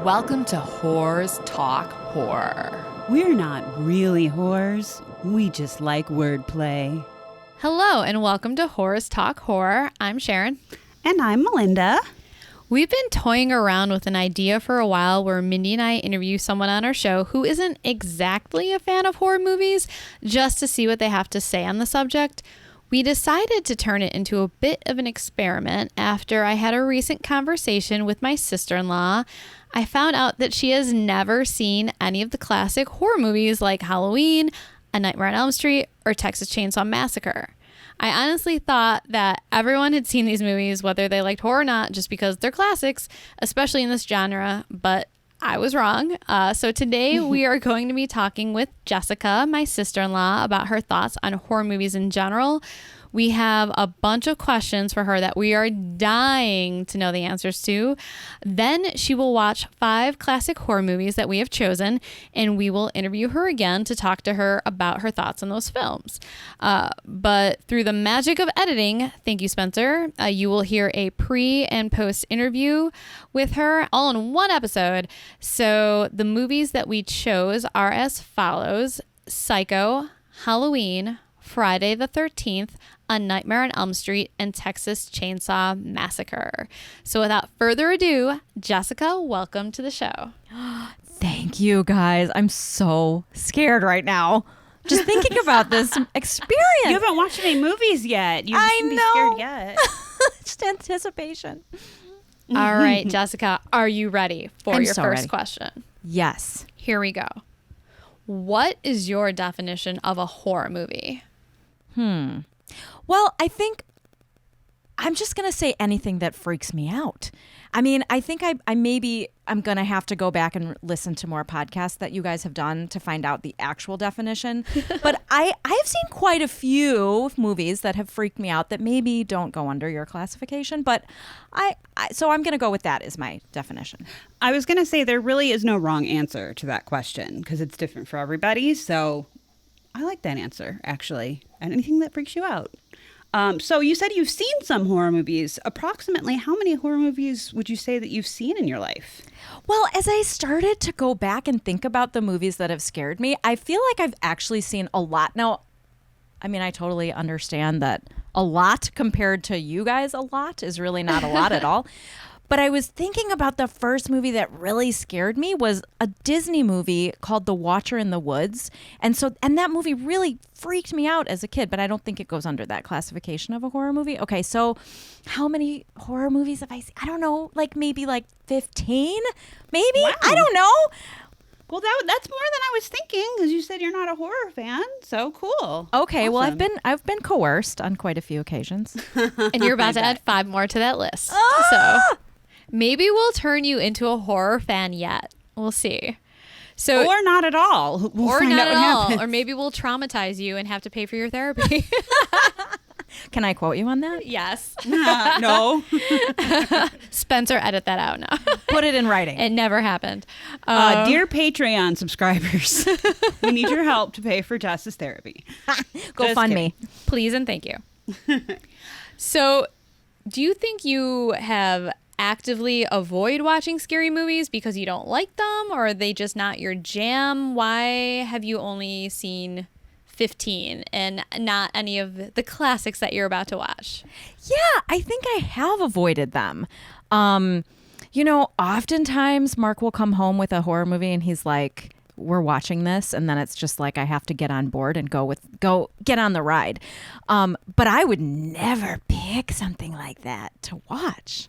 Welcome to Whores Talk Horror. We're not really whores. We just like wordplay. Hello, and welcome to Whores Talk Horror. I'm Sharon. And I'm Melinda. We've been toying around with an idea for a while where Mindy and I interview someone on our show who isn't exactly a fan of horror movies, just to see what they have to say on the subject. We decided to turn it into a bit of an experiment after I had a recent conversation with my sister-in-law. I found out that she has never seen any of the classic horror movies like Halloween, A Nightmare on Elm Street, or Texas Chainsaw Massacre. I honestly thought that everyone had seen these movies, whether they liked horror or not, just because they're classics, especially in this genre, but I was wrong. So today we are going to be talking with Jessica, my sister-in-law, about her thoughts on horror movies in general. We have a bunch of questions for her that we are dying to know the answers to. Then she will watch 5 classic horror movies that we have chosen, and we will interview her again to talk to her about her thoughts on those films. But through the magic of editing, thank you, Spencer, you will hear a pre and post interview with her all in one episode. So the movies that we chose are as follows: Psycho, Halloween, Friday the 13th, A Nightmare on Elm Street, and Texas Chainsaw Massacre. So without further ado, Jessica, welcome to the show. Thank you, guys. I'm so scared right now. Just thinking about this experience. You haven't watched any movies yet. You shouldn't be scared yet. Just anticipation. All right, Jessica, are you ready for your first question? Yes. Here we go. What is your definition of a horror movie? Well, I think I'm just going to say anything that freaks me out. I mean, I think I'm going to have to go back and listen to more podcasts that you guys have done to find out the actual definition. But I have seen quite a few movies that have freaked me out that maybe don't go under your classification. But so I'm going to go with that as my definition. I was going to say there really is no wrong answer to that question because it's different for everybody. So I like that answer, actually. And anything that freaks you out. So you said you've seen some horror movies. Approximately how many horror movies would you say that you've seen in your life? Well, as I started to go back and think about the movies that have scared me, I feel like I've actually seen a lot. Now, I mean, I totally understand that a lot compared to you guys, a lot is really not a lot at all. But I was thinking about the first movie that really scared me was a Disney movie called The Watcher in the Woods. And that movie really freaked me out as a kid, but I don't think it goes under that classification of a horror movie. Okay, so how many horror movies have I seen? I don't know, maybe 15? Maybe? Wow. I don't know. Well, that's more than I was thinking because you said you're not a horror fan. So cool. Okay, awesome. Well, I've been coerced on quite a few occasions. And you're about to add 5 more to that list. Ah! So maybe we'll turn you into a horror fan yet. We'll see. So, or not at all. Or not at all. Or maybe we'll traumatize you and have to pay for your therapy. Can I quote you on that? Yes. No. Spencer, edit that out now. Put it in writing. It never happened. Dear Patreon subscribers, we need your help to pay for Jess's therapy. Go fund me. Please and thank you. So, do you think you have actively avoid watching scary movies because you don't like them, or are they just not your jam? Why have you only seen 15 and not any of the classics that you're about to watch? Yeah, I think I have avoided them. Oftentimes Mark will come home with a horror movie and he's like, we're watching this, and then it's just like I have to get on board and go get on the ride. But I would never pick something like that to watch.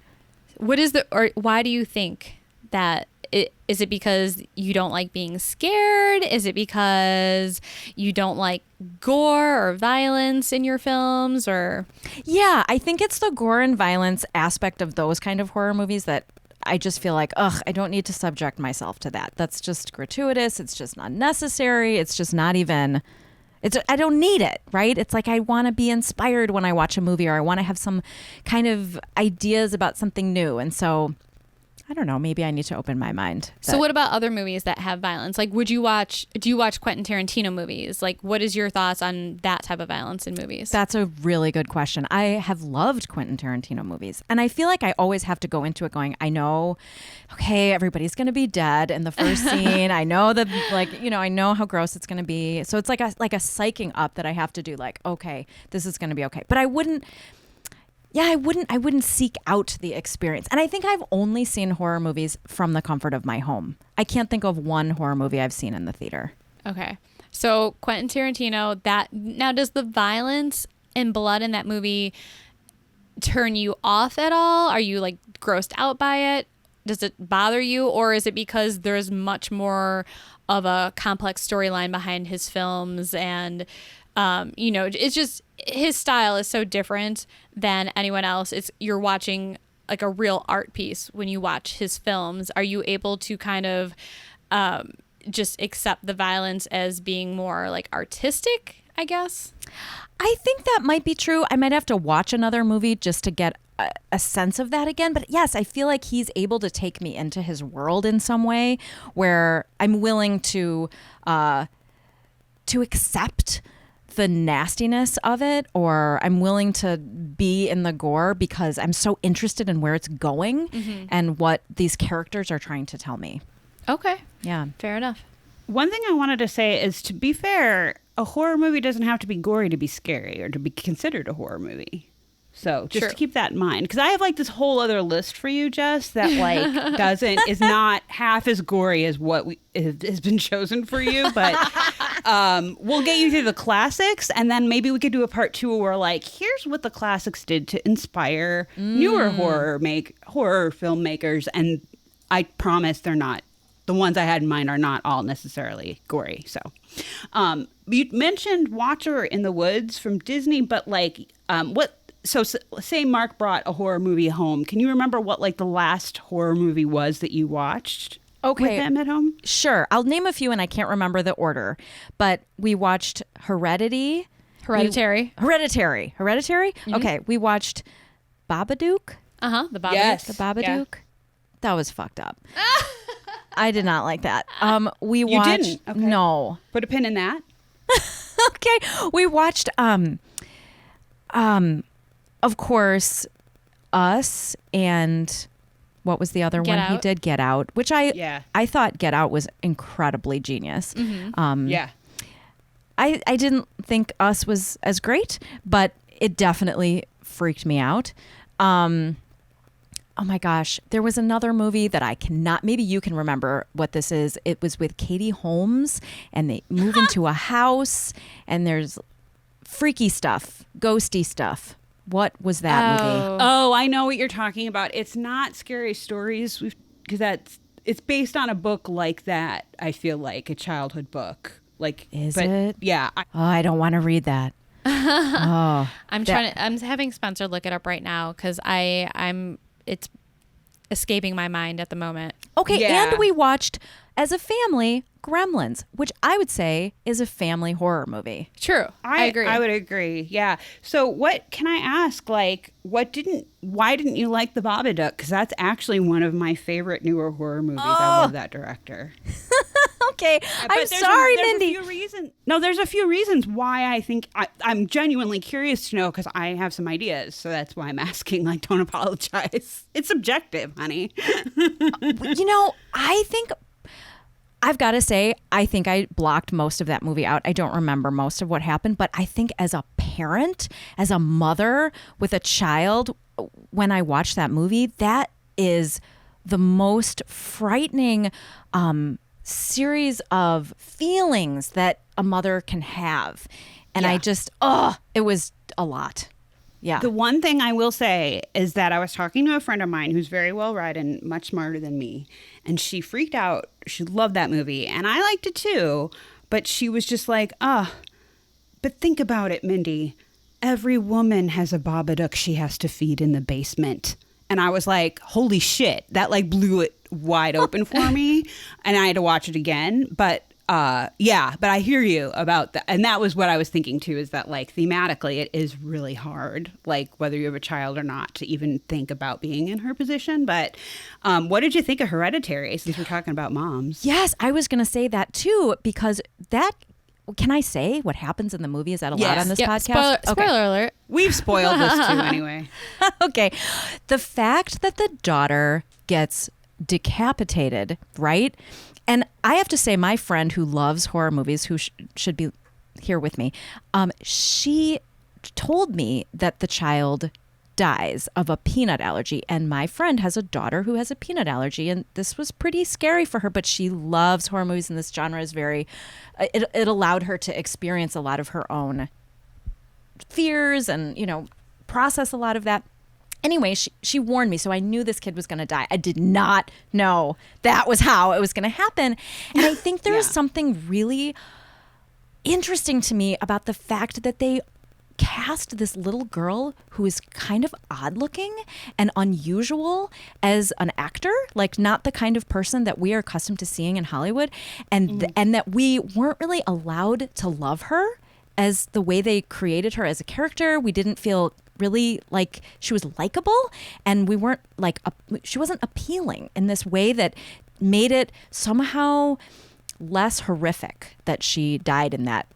Why do you think that? Is it because you don't like being scared? Is it because you don't like gore or violence in your films? Or yeah, I think it's the gore and violence aspect of those kind of horror movies that I just feel like, I don't need to subject myself to that. That's just gratuitous. It's just not necessary. It's just not even. I don't need it, right? It's like I want to be inspired when I watch a movie, or I want to have some kind of ideas about something new. And so I don't know. Maybe I need to open my mind. So what about other movies that have violence? Like, do you watch Quentin Tarantino movies? Like, what is your thoughts on that type of violence in movies? That's a really good question. I have loved Quentin Tarantino movies. And I feel like I always have to go into it going, I know, okay, everybody's going to be dead in the first scene. I know that, like, you know, I know how gross it's going to be. So it's like a psyching up that I have to do, like, okay, this is going to be okay. But I wouldn't seek out the experience. And I think I've only seen horror movies from the comfort of my home. I can't think of one horror movie I've seen in the theater. Okay. So Quentin Tarantino, now does the violence and blood in that movie turn you off at all? Are you like grossed out by it? Does it bother you? Or is it because there's much more of a complex storyline behind his films and you know, it's just his style is so different than anyone else. You're watching like a real art piece when you watch his films. Are you able to kind of just accept the violence as being more like artistic, I guess? I think that might be true. I might have to watch another movie just to get a sense of that again. But yes, I feel like he's able to take me into his world in some way where I'm willing to accept the nastiness of it, or I'm willing to be in the gore because I'm so interested in where it's going and what these characters are trying to tell me. Okay. Yeah. Fair enough. One thing I wanted to say is, to be fair, a horror movie doesn't have to be gory to be scary or to be considered a horror movie. So just True. to keep that in mind, because I have like this whole other list for you, Jess, that like is not half as gory as what has been chosen for you. But we'll get you through the classics, and then maybe we could do a part 2 where like, here's what the classics did to inspire newer horror filmmakers. And I promise they're not. The ones I had in mind are not all necessarily gory. So you mentioned Watcher in the Woods from Disney, but like what? So say Mark brought a horror movie home. Can you remember what like the last horror movie was that you watched with him at home? Sure. I'll name a few and I can't remember the order. But we watched Hereditary. Hereditary. Mm-hmm. Okay. We watched Babadook. The Babadook. Yes. The Babadook. Yeah. That was fucked up. I did not like that. We You watched. didn't? Okay. No. Put a pin in that. Okay. We watched of course, Us, and what was the other Get one he Out. did? Get Out, which I thought Get Out was incredibly genius. Yeah. I didn't think Us was as great, but it definitely freaked me out. Oh my gosh, there was another movie that I cannot, maybe you can remember what this is. It was with Katie Holmes, and they move into a house, and there's freaky stuff, ghosty stuff. What was that movie? Oh, I know what you're talking about. It's not Scary Stories, because it's based on a book like that. I feel like a childhood book. Like, Is it? Yeah. I don't want to read that. I'm having Spencer look it up right now because it's escaping my mind at the moment. Okay, Yeah. and we watched as a family Gremlins, which I would say is a family horror movie. True. I agree. I would agree. Yeah. So what can I ask? Like, why didn't you like The Babadook? Because that's actually one of my favorite newer horror movies. I love that director. Okay, But I'm sorry, Mindy. There's a few reasons why I think I'm genuinely curious to know, because I have some ideas. So that's why I'm asking. Like, don't apologize. It's subjective, honey. You know, I think I've got to say, I think I blocked most of that movie out. I don't remember most of what happened, but I think as a parent, as a mother with a child, when I watched that movie, that is the most frightening series of feelings that a mother can have. And Yeah. I just, it was a lot. Yeah. The one thing I will say is that I was talking to a friend of mine who's very well read and much smarter than me, and she freaked out. She loved that movie, and I liked it too, but she was just like, but think about it, Mindy. Every woman has a Babadook she has to feed in the basement. And I was like, holy shit, that like blew it wide open for me, and I had to watch it again. But Yeah, but I hear you about that. And that was what I was thinking too, is that like thematically it is really hard, like whether you have a child or not, to even think about being in her position. But what did you think of Hereditary, since we're talking about moms? Yes, I was going to say that too, because that, can I say what happens in the movie? Is that allowed on this podcast? Spoiler alert. We've spoiled this too anyway. Okay. The fact that the daughter gets decapitated, right? And I have to say, my friend who loves horror movies, who should be here with me, she told me that the child dies of a peanut allergy. And my friend has a daughter who has a peanut allergy. And this was pretty scary for her, but she loves horror movies. And this genre is very, it allowed her to experience a lot of her own fears and, you know, process a lot of that. Anyway, she warned me, so I knew this kid was going to die. I did not know that was how it was going to happen. And I think there is something really interesting to me about the fact that they cast this little girl who is kind of odd looking and unusual as an actor, like not the kind of person that we are accustomed to seeing in Hollywood, and and that we weren't really allowed to love her as the way they created her as a character. We didn't feel really like she was likable, and we weren't like she wasn't appealing in this way that made it somehow less horrific that she died in that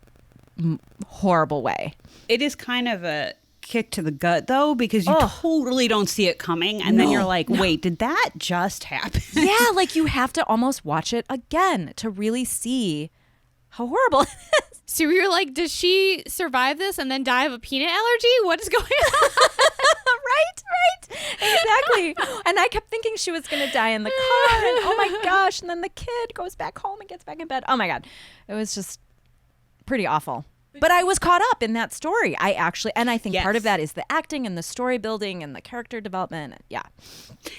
horrible way. It is kind of a kick to the gut though, because you totally don't see it coming, and then you're like, wait, did that just happen? Yeah, like you have to almost watch it again to really see how horrible it is. So we were like, does she survive this and then die of a peanut allergy? What is going on? Right. Exactly. And I kept thinking she was going to die in the car. And oh my gosh. And then the kid goes back home and gets back in bed. Oh my God. It was just pretty awful. But I was caught up in that story. And I think part of that is the acting and the story building and the character development. Yeah.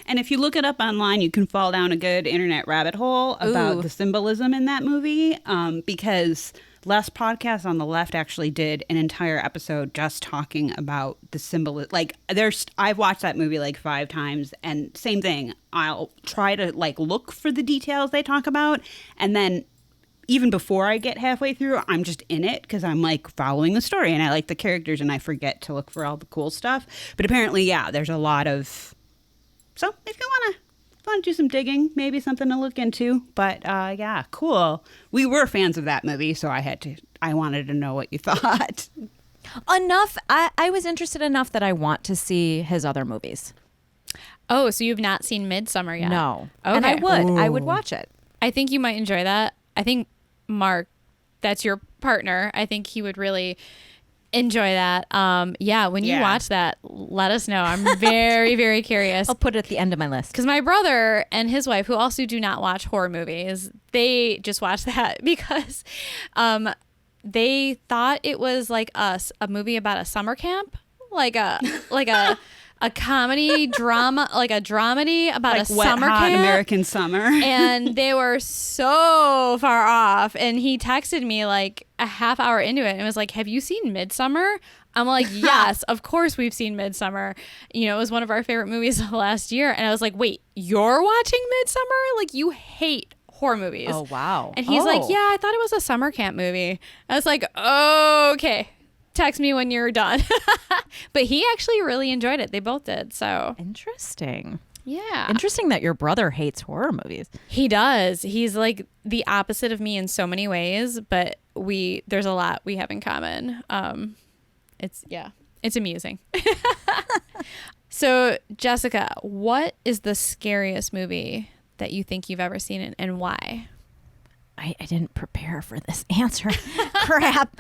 And if you look it up online, you can fall down a good internet rabbit hole about the symbolism in that movie, because Les Podcast on the Left actually did an entire episode just talking about the symbolism. Like, I've watched that movie like 5 times, and same thing. I'll try to like look for the details they talk about, and then even before I get halfway through, I'm just in it because I'm like following the story and I like the characters, and I forget to look for all the cool stuff. But apparently, yeah, there's a lot of. So if you want to do some digging, maybe something to look into. But yeah, cool. We were fans of that movie, so I wanted to know what you thought. Enough. I was interested enough that I want to see his other movies. Oh, so you've not seen Midsummer yet? No. Okay. And I would watch it. I think you might enjoy that. I think Mark, that's your partner. I think he would really enjoy that. Yeah, when you watch that, let us know. I'm very, very curious. I'll put it at the end of my list. Because my brother and his wife, who also do not watch horror movies, they just watch that because they thought it was like a movie about a summer camp, like a comedy drama, like a dramedy about like a Wet, summer Hot camp. American Summer. And they were so far off. And he texted me like a half hour into it and was like, have you seen Midsummer? I'm like, yes, of course we've seen Midsummer. You know, it was one of our favorite movies of last year. And I was like, wait, you're watching Midsummer? Like, you hate horror movies. Oh, wow. And he's like, yeah, I thought it was a summer camp movie. I was like, oh, okay. Text me when you're done. But he actually really enjoyed it. They both did. So interesting. Yeah. Interesting that your brother hates horror movies. He does. He's like the opposite of me in so many ways, but there's a lot we have in common. It's amusing. So, Jessica, what is the scariest movie that you think you've ever seen, and why? I didn't prepare for this answer. Crap.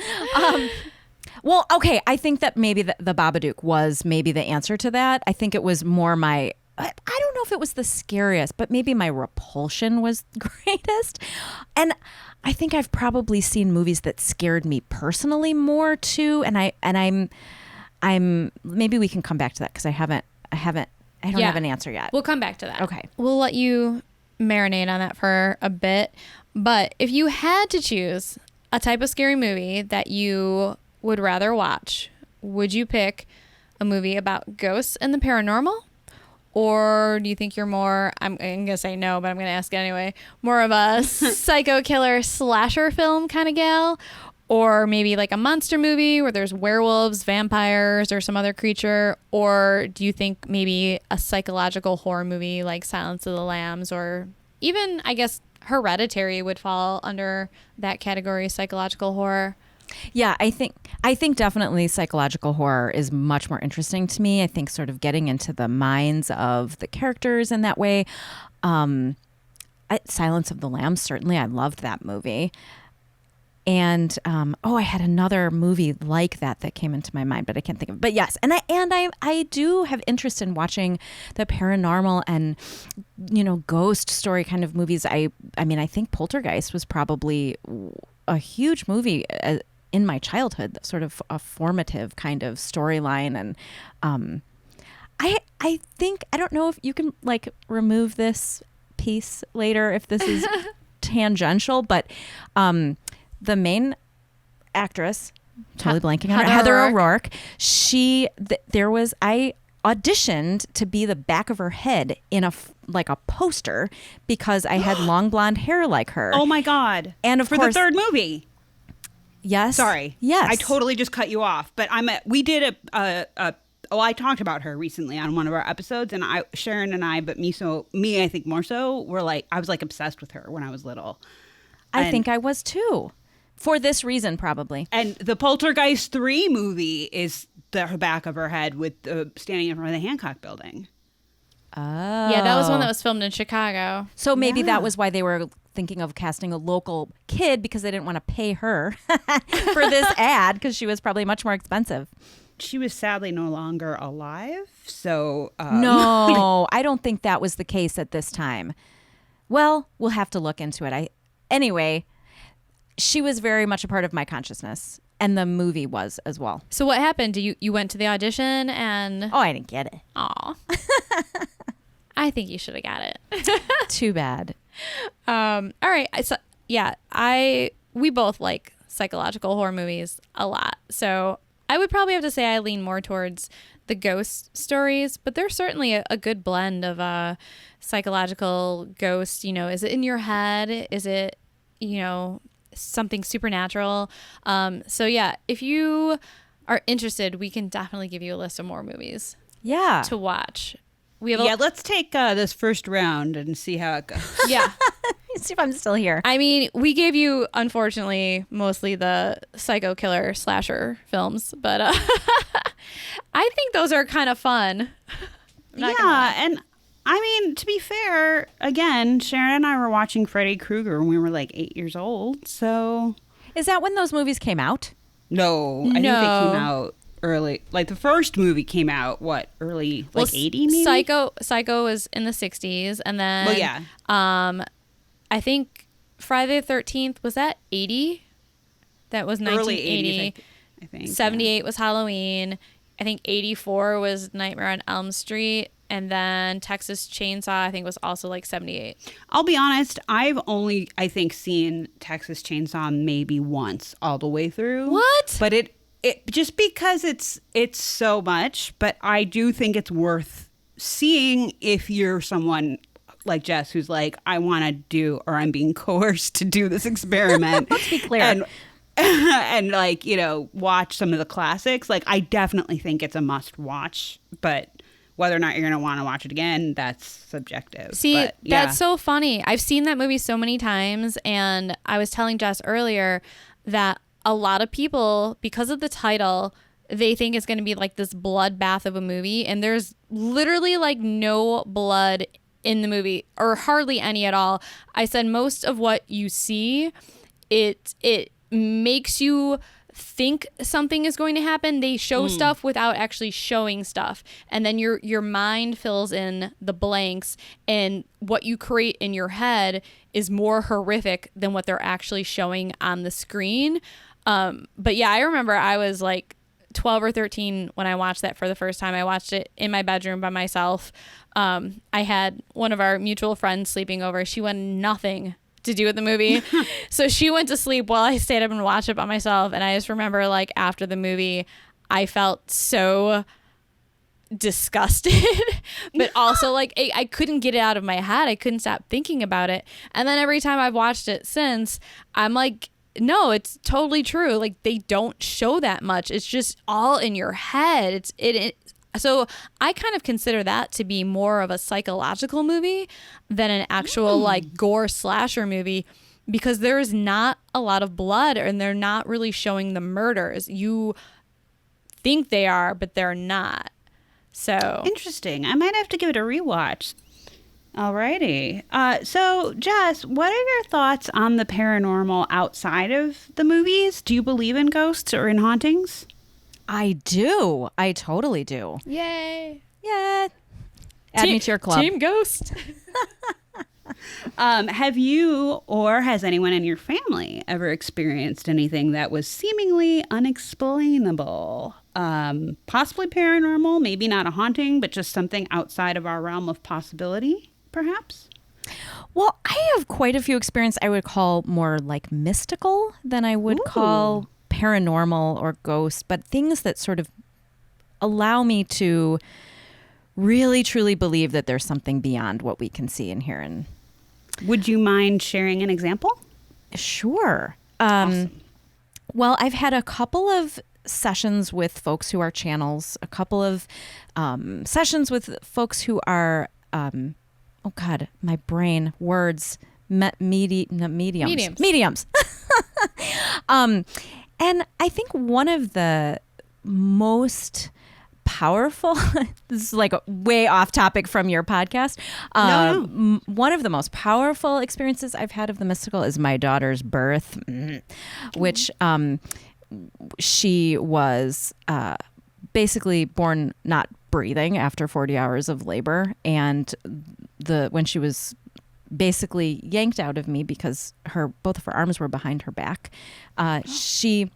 Well, okay, I think that maybe the Babadook was maybe the answer to that. I think it was more I don't know if it was the scariest, but maybe my repulsion was greatest. And I think I've probably seen movies that scared me personally more too. And I'm maybe we can come back to that because I don't have an answer yet. We'll come back to that. Okay. We'll let you marinate on that for a bit. But if you had to choose a type of scary movie that you would rather watch, would you pick a movie about ghosts and the paranormal Or do you think you're more, I'm going to say no, but I'm going to ask anyway, more of a psycho killer slasher film kind of gal? Or maybe like a monster movie where there's werewolves, vampires, or some other creature? Or do you think maybe a psychological horror movie like Silence of the Lambs, or even, I guess, Hereditary would fall under that category, psychological horror? Yeah, I think definitely psychological horror is much more interesting to me. I think sort of getting into the minds of the characters in that way. Silence of the Lambs, certainly. I loved that movie. And I had another movie like that came into my mind, but I can't think of it. But yes, and I do have interest in watching the paranormal and ghost story kind of movies. I mean, I think Poltergeist was probably a huge movie in my childhood, sort of a formative kind of storyline. And I think, I don't know if you can like remove this piece later if this is tangential, but the main actress, totally blanking on her, Heather O'Rourke, I auditioned to be the back of her head in a poster because I had long blonde hair like her. Oh my God. And of course, the third movie. Yes. Sorry. Yes. I totally just cut you off, but we did I talked about her recently on one of our episodes, and Sharon and I, but me I think more so, were like, I was like obsessed with her when I was little. I think I was too. For this reason, probably. And the Poltergeist 3 movie is the back of her head with standing in front of the Hancock building. Oh. Yeah, that was one that was filmed in Chicago. So maybe that was why they were thinking of casting a local kid, because they didn't want to pay her for this ad, because she was probably much more expensive. She was sadly no longer alive, so... No, I don't think that was the case at this time. Well, we'll have to look into it. Anyway, she was very much a part of my consciousness, and the movie was as well. So what happened? You went to the audition and... Oh, I didn't get it. Aw. I think you should have got it. Too bad. All right. So, yeah, we both like psychological horror movies a lot. So I would probably have to say I lean more towards the ghost stories, but there's certainly a good blend of psychological ghost. Is it in your head? Is it, something supernatural? So yeah, if you are interested, we can definitely give you a list of more movies to watch. Let's take this first round and see how it goes. Yeah. See if I'm still here. I mean, we gave you, unfortunately, mostly the psycho killer slasher films, but I think those are kind of fun. Yeah, and I mean, to be fair, again, Sharon and I were watching Freddy Krueger when we were like 8 years old, so... Is that when those movies came out? No, I think they came out early. Like, the first movie came out, early, 80 maybe? Psycho was in the 60s, and then... Well, yeah. I think Friday the 13th, was that 80? That was 1980. Early 80s, I think. 78 was Halloween. I think 84 was Nightmare on Elm Street. And then Texas Chainsaw, I think, was also like 78. I'll be honest, I've only, I think, seen Texas Chainsaw maybe once all the way through. What? But it just because it's so much, but I do think it's worth seeing if you're someone like Jess who's like, I want to do, or I'm being coerced to do this experiment. Let's be clear. And like, watch some of the classics. Like, I definitely think it's a must watch, but whether or not you're going to want to watch it again, that's subjective. See, but, yeah. That's so funny. I've seen that movie so many times, and I was telling Jess earlier that a lot of people, because of the title, they think it's going to be like this bloodbath of a movie, and there's literally like no blood in the movie, or hardly any at all. I said most of what you see, it makes you think something is going to happen. They show stuff without actually showing stuff, and then your mind fills in the blanks, and what you create in your head is more horrific than what they're actually showing on the screen. But yeah, I remember I was like 12 or 13 when I watched that for the first time. I watched it in my bedroom by myself. I had one of our mutual friends sleeping over. She wanted nothing to do with the movie. So she went to sleep while I stayed up and watched it by myself. And I just remember, like, after the movie, I felt so disgusted, but also like I couldn't get it out of my head. I couldn't stop thinking about it. And then every time I've watched it since, I'm like, no, it's totally true. Like they don't show that much. It's just all in your head. So I kind of consider that to be more of a psychological movie than an actual like gore slasher movie, because there is not a lot of blood and they're not really showing the murders. You think they are, but they're not. So interesting. I might have to give it a rewatch. Alrighty. So Jess, what are your thoughts on the paranormal outside of the movies? Do you believe in ghosts or in hauntings? I do. I totally do. yay. Yeah. Add me to your club. Team Ghost. Have you or has anyone in your family ever experienced anything that was seemingly unexplainable? Possibly paranormal, maybe not a haunting, but just something outside of our realm of possibility, perhaps? Well, I have quite a few experiences I would call more like mystical than I would call paranormal or ghost, but things that sort of allow me to really truly believe that there's something beyond what we can see and hear. And would you mind sharing an example? Sure. Awesome. Well, I've had a couple of sessions with folks who are channels, a couple of sessions with folks who are, oh God, my brain, words, mediums. Mediums. And I think one of the most powerful, this is like way off topic from your podcast. No. One of the most powerful experiences I've had of the mystical is my daughter's birth, which she was basically born not breathing after 40 hours of labor. And when she was basically yanked out of me because both of her arms were behind her back, she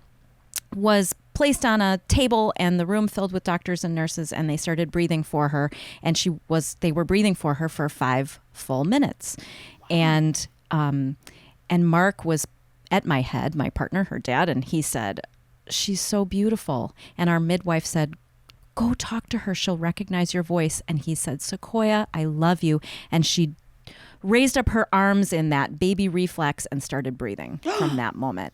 was placed on a table and the room filled with doctors and nurses, and they started breathing for her, and they were breathing for her for 5 full minutes. And Mark was at my head, my partner, her dad, and he said, "She's so beautiful." And our midwife said, "Go talk to her. She'll recognize your voice." And he said, "Sequoia, I love you." And she raised up her arms in that baby reflex and started breathing from that moment.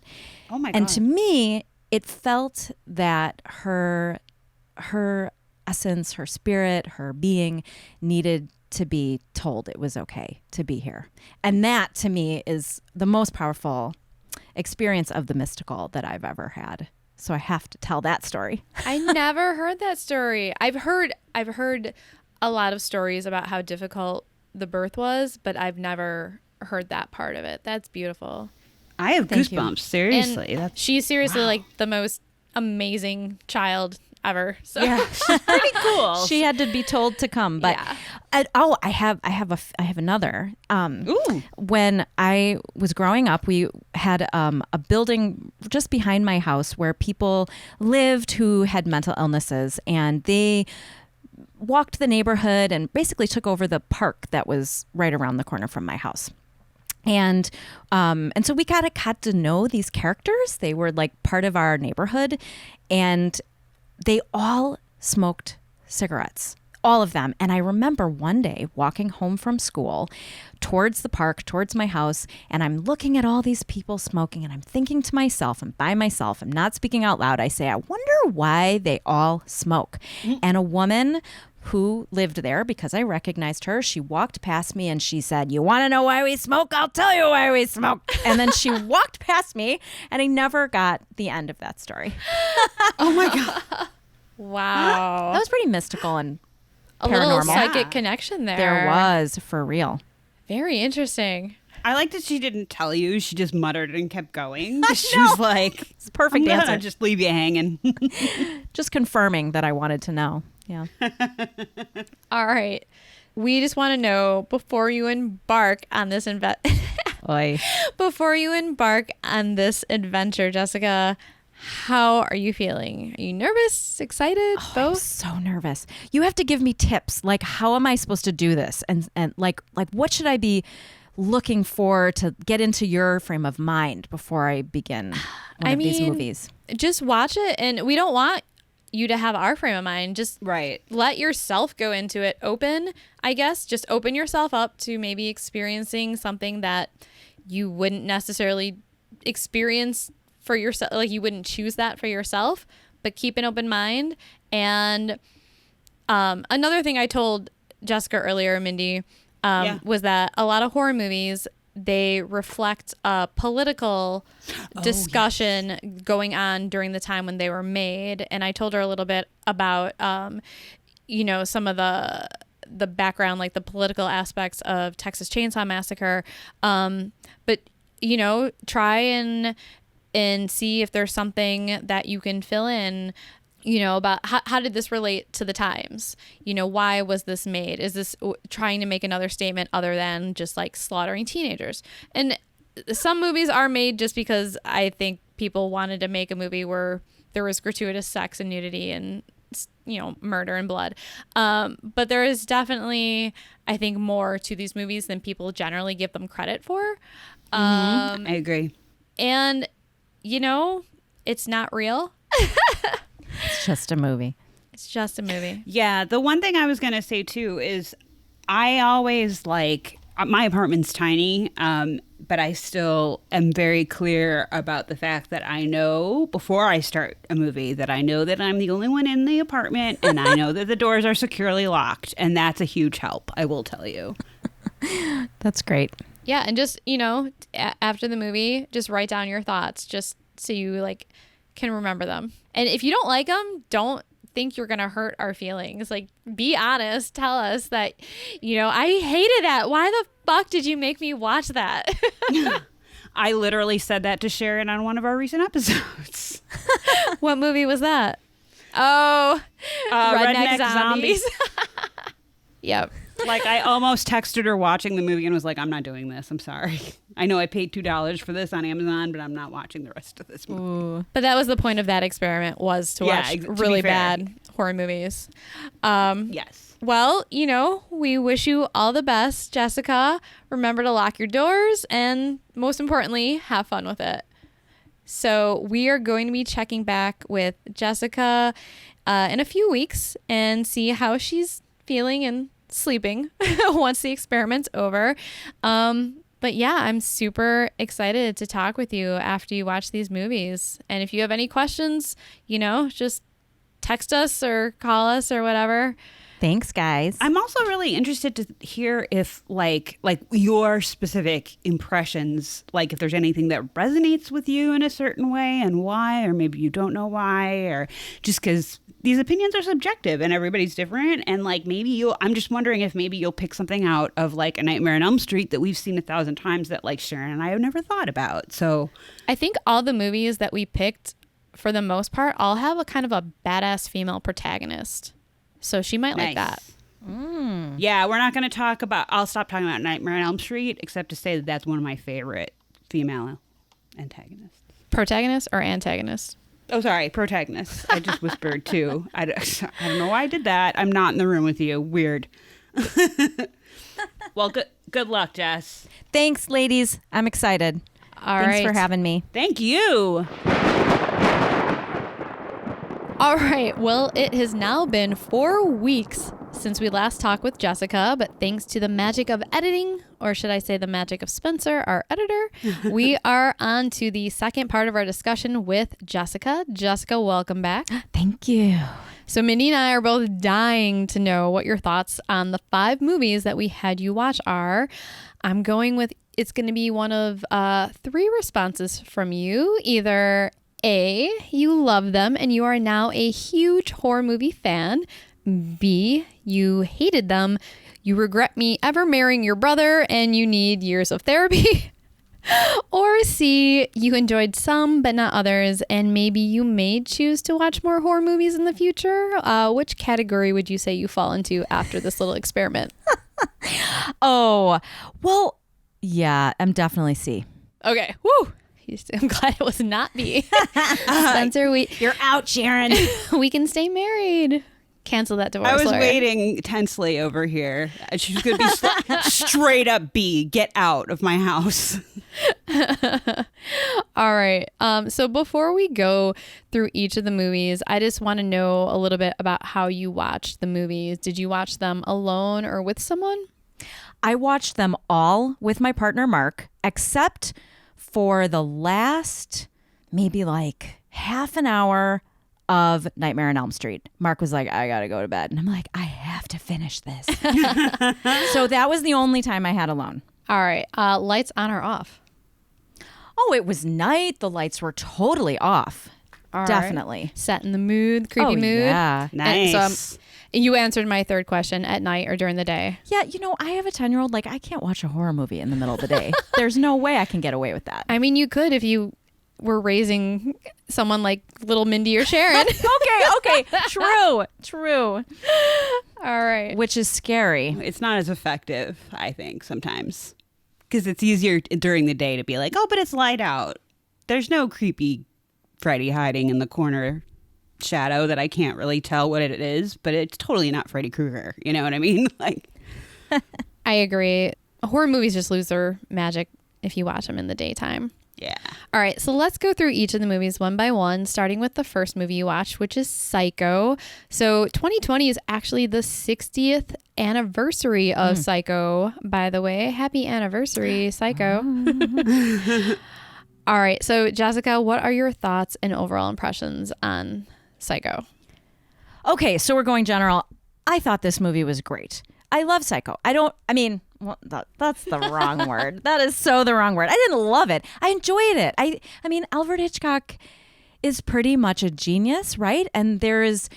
Oh my God. And to me, it felt that her essence, her spirit, her being needed to be told it was okay to be here. And that to me is the most powerful experience of the mystical that I've ever had. So I have to tell that story. I never heard that story. I've heard a lot of stories about how difficult the birth was, but I've never heard that part of it. That's beautiful. I have Thank you. goosebumps. Seriously. And she's seriously like the most amazing child ever. So Yeah. pretty cool. She had to be told to come, but Yeah. I have another. Ooh. When I was growing up, we had a building just behind my house where people lived who had mental illnesses, and they walked the neighborhood and basically took over the park that was right around the corner from my house. And so we got to know these characters. They were like part of our neighborhood, and they all smoked cigarettes, all of them. And I remember one day walking home from school towards the park, towards my house, and I'm looking at all these people smoking, and I'm thinking to myself, and by myself, I'm not speaking out loud. I say, I wonder why they all smoke. And a woman who lived there, because I recognized her, she walked past me and she said, "You want to know why we smoke? I'll tell you why we smoke." And then she walked past me, and I never got the end of that story. Oh my God. Wow. That was pretty mystical and A little paranormal. psychic connection there. There was, for real. Very interesting. I like that she didn't tell you. She just muttered and kept going. She was like, It's a perfect I'm gonna answer. just leave you hanging. Just confirming that I wanted to know. Yeah. All right. We just want to know, before you embark on this Oy. before you embark on this adventure, Jessica, how are you feeling? Are you nervous, excited, I'm both? so nervous. You have to give me tips. Like, how am I supposed to do this? And like what should I be looking for to get into your frame of mind before I begin one of these movies? Just watch it, and we don't want you to have our frame of mind. Just let yourself go into it open, I guess. Just open yourself up to maybe experiencing something that you wouldn't necessarily experience for yourself. Like you wouldn't choose that for yourself, but keep an open mind. And another thing I told Jessica earlier, Mindy, was that a lot of horror movies, they reflect a political discussion going on during the time when they were made. And I told her a little bit about, some of the background, like the political aspects of Texas Chainsaw Massacre. But, try and see if there's something that you can fill in, about how did this relate to the times? Why was this made? Is this trying to make another statement other than just like slaughtering teenagers? And some movies are made just because I think people wanted to make a movie where there was gratuitous sex and nudity and, murder and blood. But there is definitely, I think, more to these movies than people generally give them credit for. I agree. And, it's not real. It's just a movie. It's just a movie. Yeah. The one thing I was going to say too is I always my apartment's tiny, but I still am very clear about the fact that I know before I start a movie that I know that I'm the only one in the apartment and I know that the doors are securely locked. And that's a huge help, I will tell you. That's great. Yeah. And just, after the movie, just write down your thoughts just so you can remember them. And if you don't like them, don't think you're going to hurt our feelings. Be honest. Tell us that, I hated that. Why the fuck did you make me watch that? I literally said that to Sharon on one of our recent episodes. What movie was that? Oh, Redneck Zombies. Yep. I almost texted her watching the movie and was like, I'm not doing this. I'm sorry. I know I paid $2 for this on Amazon, but I'm not watching the rest of this movie. Ooh. But that was the point of that experiment, was to watch really bad horror movies. Yes. Well, we wish you all the best, Jessica. Remember to lock your doors and, most importantly, have fun with it. So we are going to be checking back with Jessica in a few weeks and see how she's feeling and sleeping once the experiment's over. But yeah, I'm super excited to talk with you after you watch these movies. And if you have any questions, just text us or call us or whatever. Thanks, guys. I'm also really interested to hear if like your specific impressions, if there's anything that resonates with you in a certain way and why, or maybe you don't know why, or just because these opinions are subjective and everybody's different. And I'm just wondering if maybe you'll pick something out of A Nightmare on Elm Street that we've seen 1,000 times that Sharon and I have never thought about. So I think all the movies that we picked, for the most part, all have a kind of a badass female protagonist. So she might like that. Yeah, we're not going to talk about, I'll stop talking about Nightmare on Elm Street, except to say that that's one of my favorite female antagonists. Protagonist or antagonist? Oh, sorry, protagonist. I just whispered too. I don't know why I did that. I'm not in the room with you. Weird. Well, good luck, Jess. Thanks, ladies. I'm excited. Thanks for having me. Thank you. All right. Well, it has now been 4 weeks since we last talked with Jessica, but thanks to the magic of editing, or should I say the magic of Spencer, our editor, we are on to the second part of our discussion with Jessica. Jessica, welcome back. Thank you. So Mindy and I are both dying to know what your thoughts on the 5 movies that we had you watch are. I'm going with, it's going to be one of 3 responses from you. Either A, you love them and you are now a huge horror movie fan. B, you hated them. You regret me ever marrying your brother and you need years of therapy. Or C, you enjoyed some but not others, and maybe you may choose to watch more horror movies in the future. Which category would you say you fall into after this little experiment? Oh, well, yeah, I'm definitely C. Okay, woo! I'm glad it was not B. Spencer, you're out, Sharon. We can stay married. Cancel that divorce I was lawyer. waiting tensely over here. She's going to be straight up B. Get out of my house. All right. So before we go through each of the movies, I just want to know a little bit about how you watched the movies. Did you watch them alone or with someone? I watched them all with my partner, Mark, except for the last maybe like half an hour of Nightmare on Elm Street. Mark was like, I gotta go to bed. And I'm like, I have to finish this. So that was the only time I had alone. All right. Lights on or off? Oh, it was night. The lights were totally off. All Definitely. right. Setting the mood, creepy Oh, mood. yeah. Nice. And so you answered my third question, at night or during the day. Yeah, I have a 10-year-old. Like, I can't watch a horror movie in the middle of the day. There's no way I can get away with that. I mean, you could if you were raising someone like little Mindy or Sharon. Okay. True. All right. Which is scary. It's not as effective, I think, sometimes. Because it's easier during the day to be like, oh, but it's light out. There's no creepy Freddy hiding in the corner shadow that I can't really tell what it is, but it's totally not Freddy Krueger. You know what I mean? Like, I agree. Horror movies just lose their magic if you watch them in the daytime. yeah. All right, so let's go through each of the movies one by one, starting with the first movie you watched, which is Psycho. So 2020 is actually the 60th anniversary of Psycho, by the way. Happy anniversary, Psycho. All right, so Jessica, what are your thoughts and overall impressions on Psycho? Okay, so we're going general. I thought this movie was great. I love Psycho. That's the wrong word. That is so the wrong word. I didn't love it. I enjoyed it. I mean, Alfred Hitchcock is pretty much a genius, right? And there is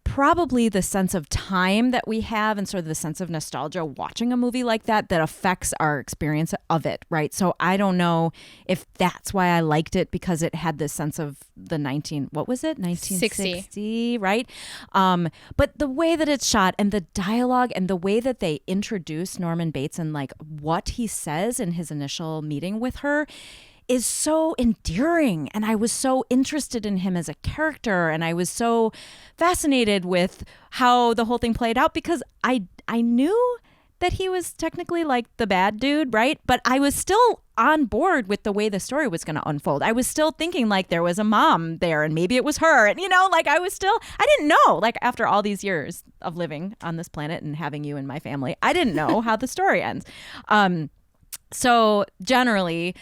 probably the sense of time that we have and sort of the sense of nostalgia watching a movie like that affects our experience of it, right? So I don't know if that's why I liked it, because it had this sense of the 1960, right? But the way that it's shot and the dialogue and the way that they introduce Norman Bates and like what he says in his initial meeting with her is so endearing, and I was so interested in him as a character, and I was so fascinated with how the whole thing played out, because I knew that he was technically like the bad dude, right? But I was still on board with the way the story was going to unfold. I was still thinking like there was a mom there and maybe it was her, and like I didn't know, like after all these years of living on this planet and having you in my family, I didn't know how the story ends. So generally,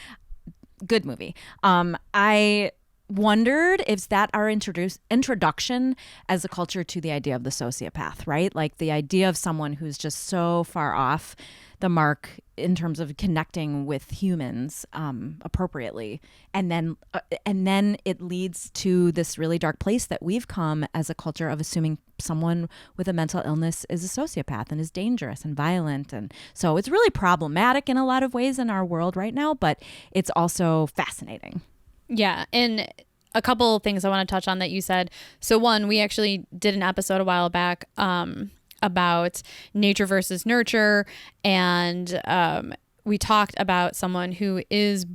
good movie. I wondered if that our introduction as a culture to the idea of the sociopath, right? Like the idea of someone who's just so far off the mark in terms of connecting with humans appropriately, and then it leads to this really dark place that we've come as a culture of assuming someone with a mental illness is a sociopath and is dangerous and violent, and so it's really problematic in a lot of ways in our world right now, but it's also fascinating. Yeah, and a couple of things I want to touch on that you said. So one, we actually did an episode a while back about nature versus nurture, and we talked about someone who is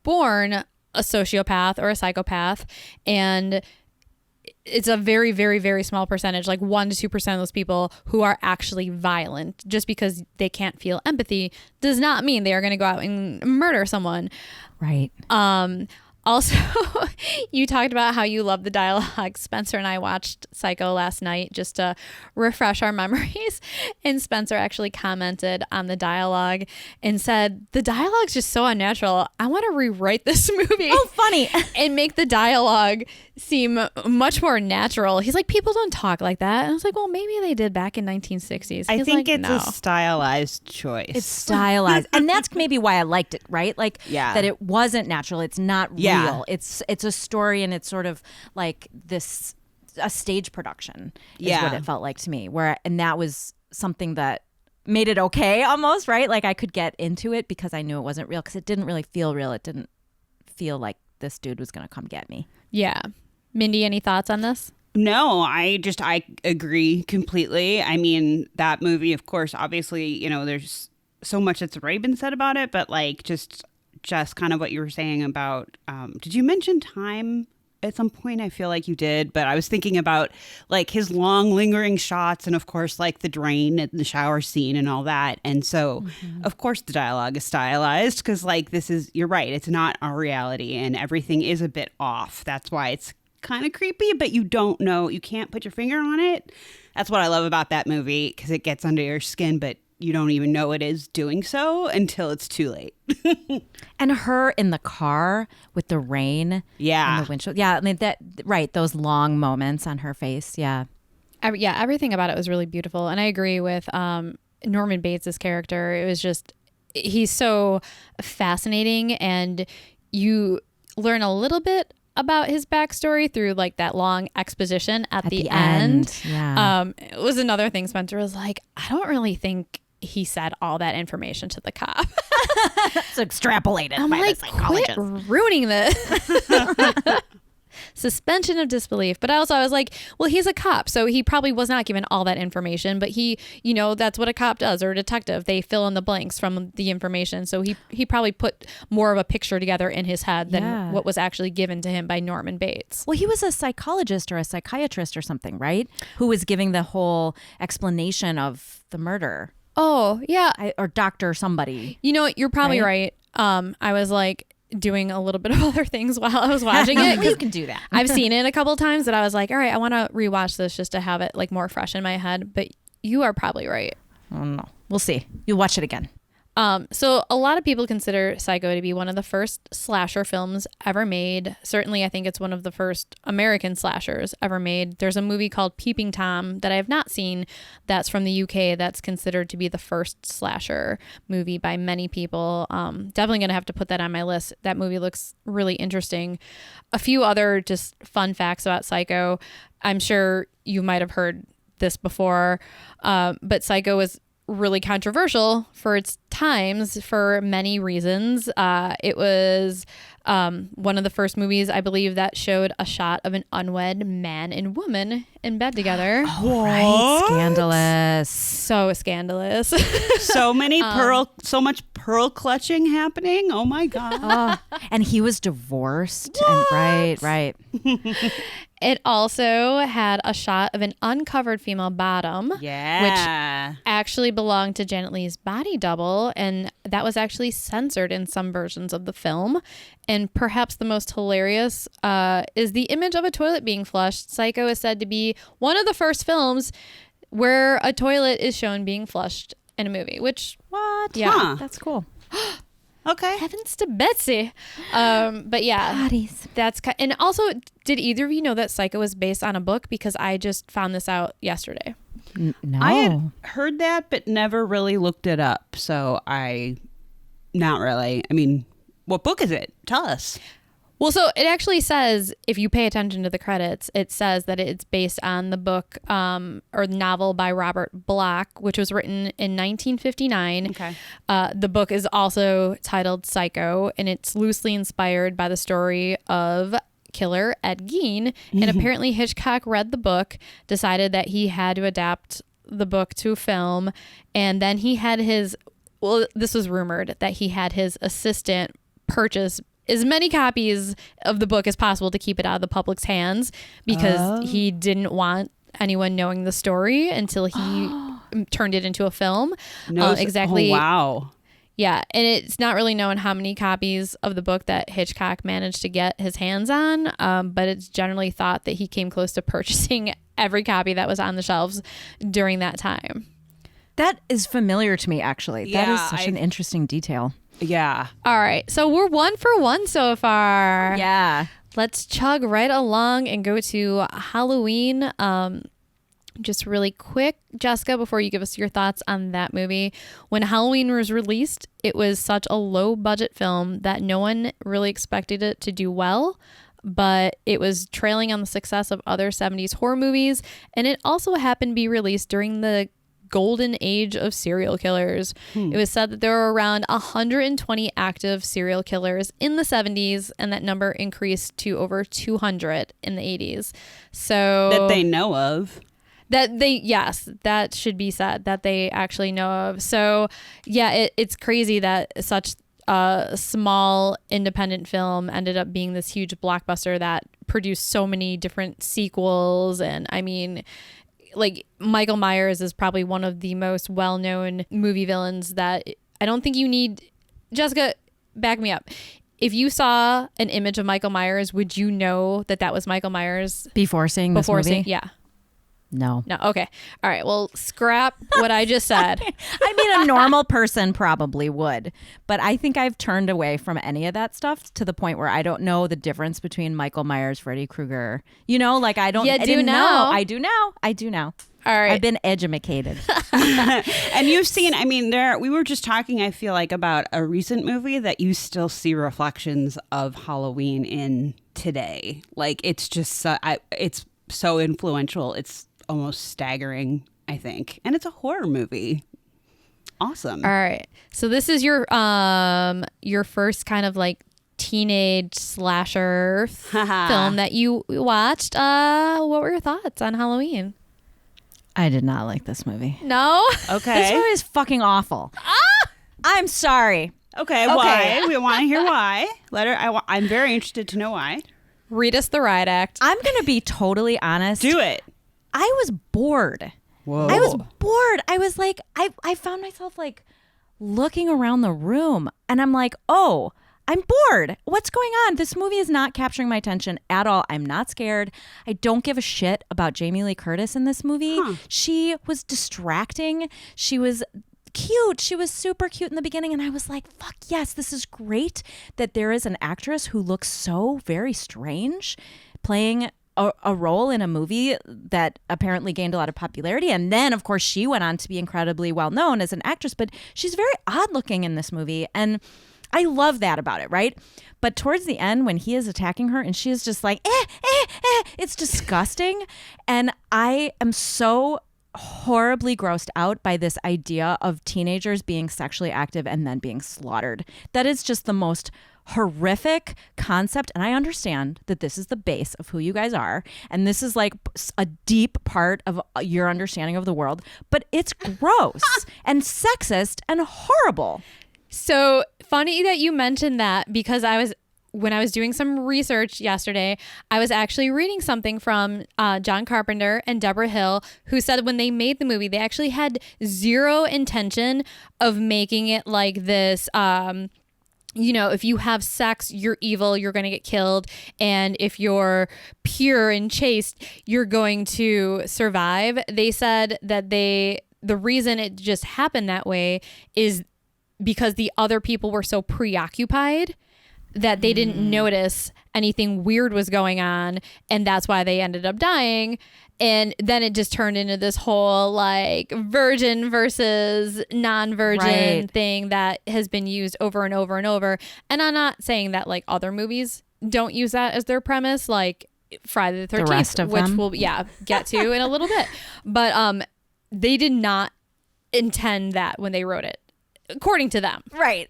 born a sociopath or a psychopath, and it's a very, very, very small percentage, like 1% to 2% of those people who are actually violent. Just because they can't feel empathy does not mean they are going to go out and murder someone. Right. Also, you talked about how you love the dialogue. Spencer and I watched Psycho last night just to refresh our memories. And Spencer actually commented on the dialogue and said, the dialogue's just so unnatural. I want to rewrite this movie. Oh, funny. And make the dialogue seem much more natural. He's like, people don't talk like that. And I was like, well, maybe they did back in 1960s. I think like, it's no. a stylized choice. It's stylized. And that's maybe why I liked it, right? Like that it wasn't natural. It's not real. It's a story, and it's sort of like a stage production is what it felt like to me. And that was something that made it okay almost, right? Like I could get into it because I knew it wasn't real, because it didn't really feel real. It didn't feel like this dude was going to come get me. Yeah. Mindy, any thoughts on this? No, I agree completely. I mean, that movie, of course, obviously, there's so much that's already been said about it, but like just kind of what you were saying about, did you mention time at some point. I feel like you did, but I was thinking about like his long lingering shots and of course like the drain and the shower scene and all that. And so of course the dialogue is stylized because like you're right, it's not our reality and everything is a bit off. That's why it's kind of creepy, but you don't know, you can't put your finger on it. That's what I love about that movie because it gets under your skin, but you don't even know it is doing so until it's too late. And her in the car with the rain. Yeah. And the windshield. Yeah. I mean, right. Those long moments on her face. Yeah. Everything about it was really beautiful. And I agree with Norman Bates' character. It was just, he's so fascinating, and you learn a little bit about his backstory through like that long exposition at the end. Yeah. It was another thing. Spencer was like, I don't really think he said all that information to the cop. It's extrapolated I'm by like, the psychologist. quit ruining this. Suspension of disbelief. But also I was like, well, he's a cop, so he probably was not given all that information, but he, that's what a cop does, or a detective. They fill in the blanks from the information. So he probably put more of a picture together in his head than what was actually given to him by Norman Bates. Well, he was a psychologist or a psychiatrist or something, right? Who was giving the whole explanation of the murder. Oh, yeah. Or doctor somebody. You're probably right. I was like doing a little bit of other things while I was watching it. You can do that. I've seen it a couple of times that I was like, all right, I want to rewatch this just to have it like more fresh in my head. But you are probably right. Oh, no. We'll see. You'll watch it again. So a lot of people consider Psycho to be one of the first slasher films ever made. Certainly, I think it's one of the first American slashers ever made. There's a movie called Peeping Tom that I have not seen that's from the UK that's considered to be the first slasher movie by many people. Definitely going to have to put that on my list. That movie looks really interesting. A few other just fun facts about Psycho. I'm sure you might have heard this before, but Psycho was really controversial for its times for many reasons. It was one of the first movies, I believe, that showed a shot of an unwed man and woman in bed together. Oh, right. Scandalous. So scandalous. So much pearl clutching happening. Oh my God. And he was divorced. And right. It also had a shot of an uncovered female bottom, which actually belonged to Janet Leigh's body double, and that was actually censored in some versions of the film. And perhaps the most hilarious is the image of a toilet being flushed. Psycho is said to be one of the first films where a toilet is shown being flushed in a movie, which, yeah, that's cool. Okay. Heavens to Betsy. But yeah, Bodies. And also, did either of you know that Psycho was based on a book? Because I just found this out yesterday. No. I had heard that, but never really looked it up. So not really. I mean, what book is it? Tell us. Well, so it actually says, if you pay attention to the credits, it says that it's based on the book or novel by Robert Bloch, which was written in 1959. Okay. The book is also titled Psycho, and it's loosely inspired by the story of killer Ed Gein. And apparently Hitchcock read the book, decided that he had to adapt the book to a film, and then he had this was rumored that he had his assistant purchase as many copies of the book as possible to keep it out of the public's hands because he didn't want anyone knowing the story until he turned it into a film. Exactly. Oh, wow. Yeah. And it's not really known how many copies of the book that Hitchcock managed to get his hands on. But it's generally thought that he came close to purchasing every copy that was on the shelves during that time. That is familiar to me, actually. That is such an interesting detail. Yeah. All right. So we're 1 for 1 so far. Yeah. Let's chug right along and go to Halloween. Just really quick, Jessica, before you give us your thoughts on that movie. When Halloween was released, it was such a low budget film that no one really expected it to do well, but it was trailing on the success of other 70s horror movies. And it also happened to be released during the golden age of serial killers. It was said that there were around 120 active serial killers in the 70s, and that number increased to over 200 in the 80s. So that they know of. That should be said, that they actually know of. So yeah, it's crazy that such small independent film ended up being this huge blockbuster that produced so many different sequels. And I mean, like, Michael Myers is probably one of the most well-known movie villains that I don't think you need. Jessica, back me up. If you saw an image of Michael Myers, would you know that that was Michael Myers Before seeing this movie? Yeah. No. Okay. All right. Well, scrap what I just said. I mean, a normal person probably would, but I think I've turned away from any of that stuff to the point where I don't know the difference between Michael Myers, Freddy Krueger. You know, like I don't. You I do didn't know. know. I do now. I do now. All right. I've been educated. And you've seen, I mean, we were just talking, I feel like, about a recent movie that you still see reflections of Halloween in today. Like, it's just, it's so influential. It's almost staggering, I think. And it's a horror movie. Awesome. All right. So this is your first kind of like teenage slasher film that you watched. What were your thoughts on Halloween? I did not like this movie. No? Okay. This movie is fucking awful. I'm sorry. Okay, why? We want to hear why. I'm very interested to know why. Read us the riot act. I'm going to be totally honest. Do it. I was bored. Whoa. I was bored. I was like, I found myself like looking around the room and I'm like, oh, I'm bored. What's going on? This movie is not capturing my attention at all. I'm not scared. I don't give a shit about Jamie Lee Curtis in this movie. She was distracting. She was cute. She was super cute in the beginning. And I was like, fuck yes, this is great that there is an actress who looks so very strange playing a role in a movie that apparently gained a lot of popularity. And then, of course, she went on to be incredibly well known as an actress. But she's very odd looking in this movie. And I love that about it, right? But towards the end, when he is attacking her and she is just like, it's disgusting. And I am so horribly grossed out by this idea of teenagers being sexually active and then being slaughtered. That is just the most horrific concept. And I understand that this is the base of who you guys are. And this is like a deep part of your understanding of the world. But it's gross and sexist and horrible. So funny that you mentioned that, because when I was doing some research yesterday, I was actually reading something from John Carpenter and Deborah Hill, who said when they made the movie, they actually had zero intention of making it like this, if you have sex, you're evil, you're going to get killed. And if you're pure and chaste, you're going to survive. They said that the reason it just happened that way is because the other people were so preoccupied that they didn't notice anything weird was going on, and that's why they ended up dying. And then it just turned into this whole like virgin versus non-virgin thing that has been used over and over and over. And I'm not saying that like other movies don't use that as their premise, like Friday the 13th, the rest of which them. we'll get to in a little bit. But they did not intend that when they wrote it, according to them. Right.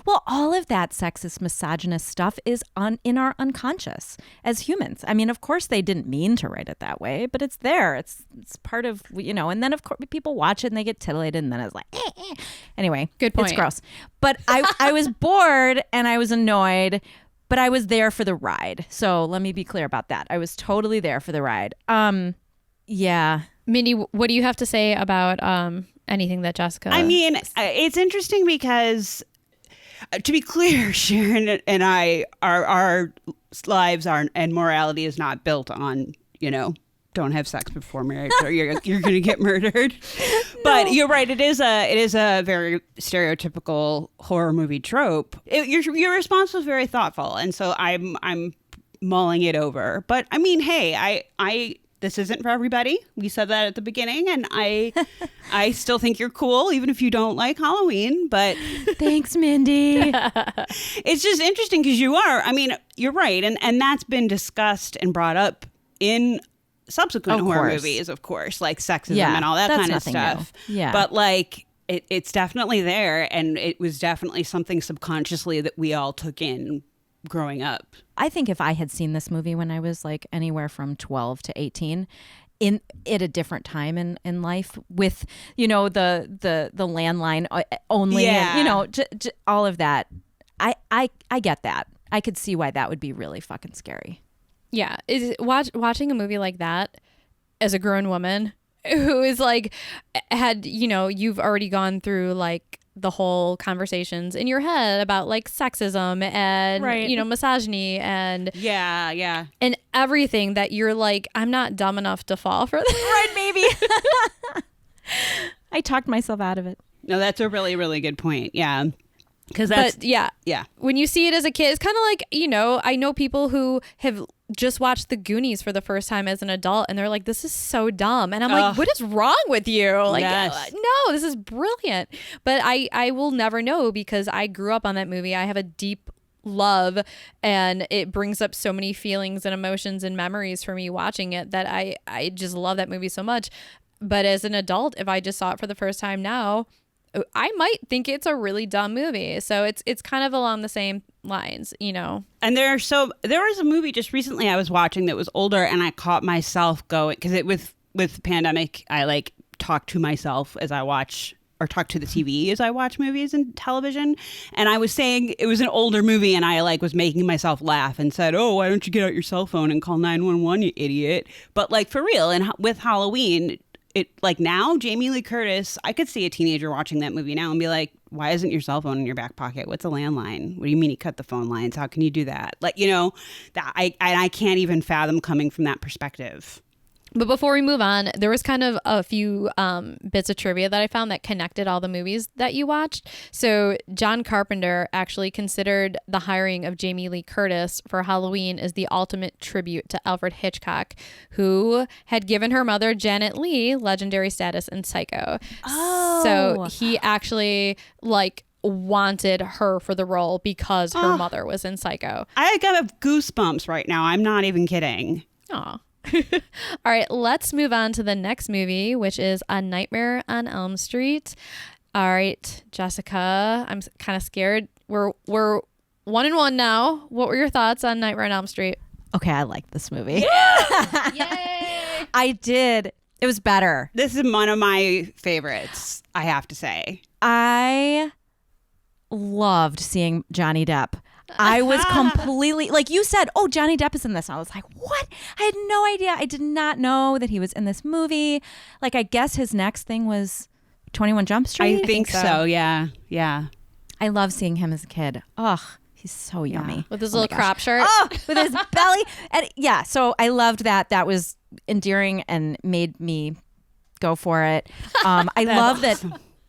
Well, all of that sexist, misogynist stuff is in our unconscious as humans. I mean, of course, they didn't mean to write it that way, but it's there. It's part of, and then, of course, people watch it and they get titillated and then it's like, Anyway, good point. It's gross. But I was bored and I was annoyed, but I was there for the ride. So let me be clear about that. I was totally there for the ride. Yeah. Mindy, what do you have to say about anything that Jessica... I mean, it's interesting because... to be clear, Sharon and I, our lives aren't, and morality is not built on, don't have sex before marriage or you're going to get murdered. No. But you're right. It is a very stereotypical horror movie trope. Your response was very thoughtful. And so I'm mulling it over. But I mean, hey, this isn't for everybody. We said that at the beginning, and I still think you're cool, even if you don't like Halloween. But thanks, Mindy. It's just interesting because you are. I mean, you're right, and that's been discussed and brought up in subsequent horror movies, of course, like sexism and all that kind of stuff. New. Yeah, but like it's definitely there, and it was definitely something subconsciously that we all took in growing up. I think if I had seen this movie when I was like anywhere from 12 to 18, in at a different time in life with, you know, the landline only, Yeah. and, you know, all of that. I get that. I could see why that would be really fucking scary. Yeah. Watching a movie like that as a grown woman who is like, you know, you've already gone through like the whole conversations in your head about like sexism and, Right. you know, misogyny and Yeah. and everything that you're like, I'm not dumb enough to fall for this. Right, maybe. I talked myself out of it. No, that's a really, really good point. Yeah. Because that's, But yeah, when you see it as a kid, it's kind of like, you know, I know people who have just watched The Goonies for the first time as an adult and they're like, this is so dumb. And I'm like, what is wrong with you? Like, Yes. no, this is brilliant. But I will never know because I grew up on that movie. I have a deep love and it brings up so many feelings and emotions and memories for me watching it that I just love that movie so much. But as an adult, if I just saw it for the first time now, I might think it's a really dumb movie. So it's kind of along the same lines, you know. and there was a movie just recently I was watching that was older, and I caught myself going, because with the pandemic, I like talk to myself as I watch, or talk to the TV as I watch movies and television. And I was saying it was an older movie, and I like was making myself laugh and said, "Oh, why don't you get out your cell phone and call 911, you idiot?" But like for real, and with Halloween, it like now Jamie Lee Curtis, I could see a teenager watching that movie now and be like, why isn't your cell phone in your back pocket? What's a landline? What do you mean he cut the phone lines? How can you do that? Like, you know, that I can't even fathom coming from that perspective. But before we move on, there was kind of a few bits of trivia that I found that connected all the movies that you watched. So John Carpenter actually considered the hiring of Jamie Lee Curtis for Halloween as the ultimate tribute to Alfred Hitchcock, who had given her mother, Janet Leigh, legendary status in Psycho. Oh. So he actually like wanted her for the role because her mother was in Psycho. I got goosebumps right now. I'm not even kidding. Aw. All right, let's move on to the next movie, which is A Nightmare on Elm Street. All right, Jessica, I'm kind of scared. We're 1-1 now. What were your thoughts on Nightmare on Elm Street? Okay, I like this movie. Yay! I did. It was better. This is one of my favorites, I have to say. I loved seeing Johnny Depp. I was completely, like you said, oh, Johnny Depp is in this. And I was like, what? I had no idea. I did not know that he was in this movie. Like, I guess his next thing was 21 Jump Street. I think so. Yeah. I love seeing him as a kid. Ugh, he's so yummy. With his Oh my little gosh. crop shirt. Oh, with his belly. And yeah, so I loved that. That was endearing and made me go for it. I love that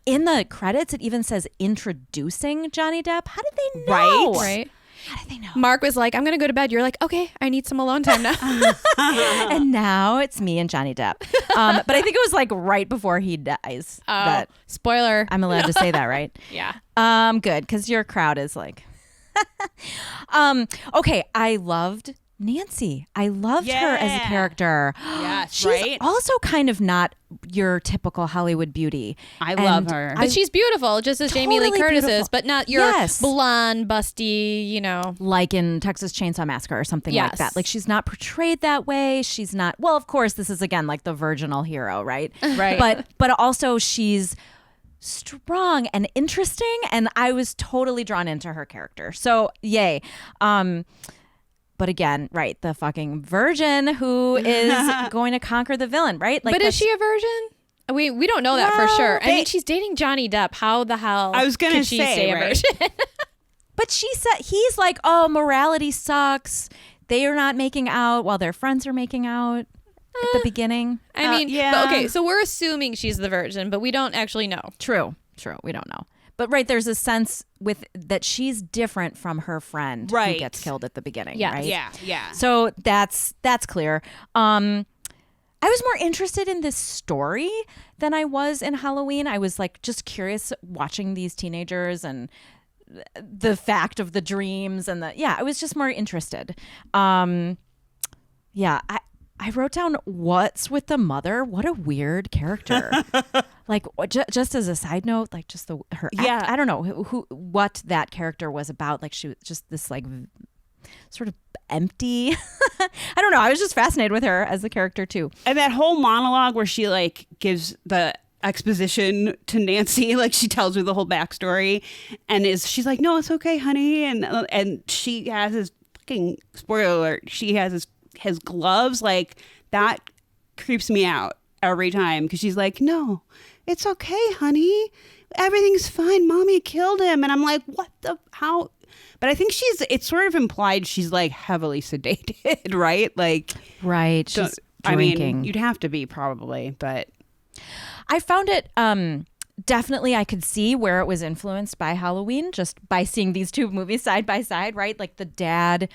in the credits, it even says introducing Johnny Depp. How did they know? Right. How did they know? Mark was like, I'm going to go to bed. You're like, okay, I need some alone time now. And now it's me and Johnny Depp. But I think it was like right before he dies. That Spoiler. I'm allowed to say that, right? Yeah. Good, because your crowd is like. Okay, I loved Nancy. I loved her as a Yeah. character. Yes, She's right? also kind of not your typical Hollywood beauty. I love her. But she's beautiful, just as Jamie Lee Totally Curtis beautiful. is, but not your Yes. blonde, busty, you know. Like in Texas Chainsaw Massacre or something like Yes. that. Like she's not portrayed that way. She's not. Well, of course, this is again like the virginal hero, right? Right. But also she's strong and interesting, and I was totally drawn into her character. So yay. But again, right, the fucking virgin who is going to conquer the villain, right? Like, But is she a virgin? We don't know that for Well, sure. I mean, she's dating Johnny Depp. How the hell I was gonna could she say, a right? virgin? But she said he's like, oh, morality sucks. They are not making out while their friends are making out at the beginning. I mean, yeah. but okay, so we're assuming she's the virgin, but we don't actually know. True. We don't know. But right, there's a sense with that she's different from her friend who Right. gets killed at the beginning. Yes. Right? Yeah. So that's clear. I was more interested in this story than I was in Halloween. I was like just curious watching these teenagers and the fact of the dreams and I was just more interested. I wrote down what's with the mother. What a weird character. Like just as a side note, like just her. Yeah. I don't know what that character was about. Like she was just this like sort of empty. I don't know. I was just fascinated with her as a character too. And that whole monologue where she like gives the exposition to Nancy, like she tells her the whole backstory, and she's like, no, it's okay, honey, and she has his fucking, spoiler alert, she has his gloves, like that creeps me out every time, because she's like, no, it's okay, honey, everything's fine, mommy killed him, and I'm like, what the, how? But I think it's sort of implied she's like heavily sedated, right? Like, right, she's I drinking. mean, you'd have to be probably, but I found it definitely, I could see where it was influenced by Halloween just by seeing these two movies side by side, right? Like the dad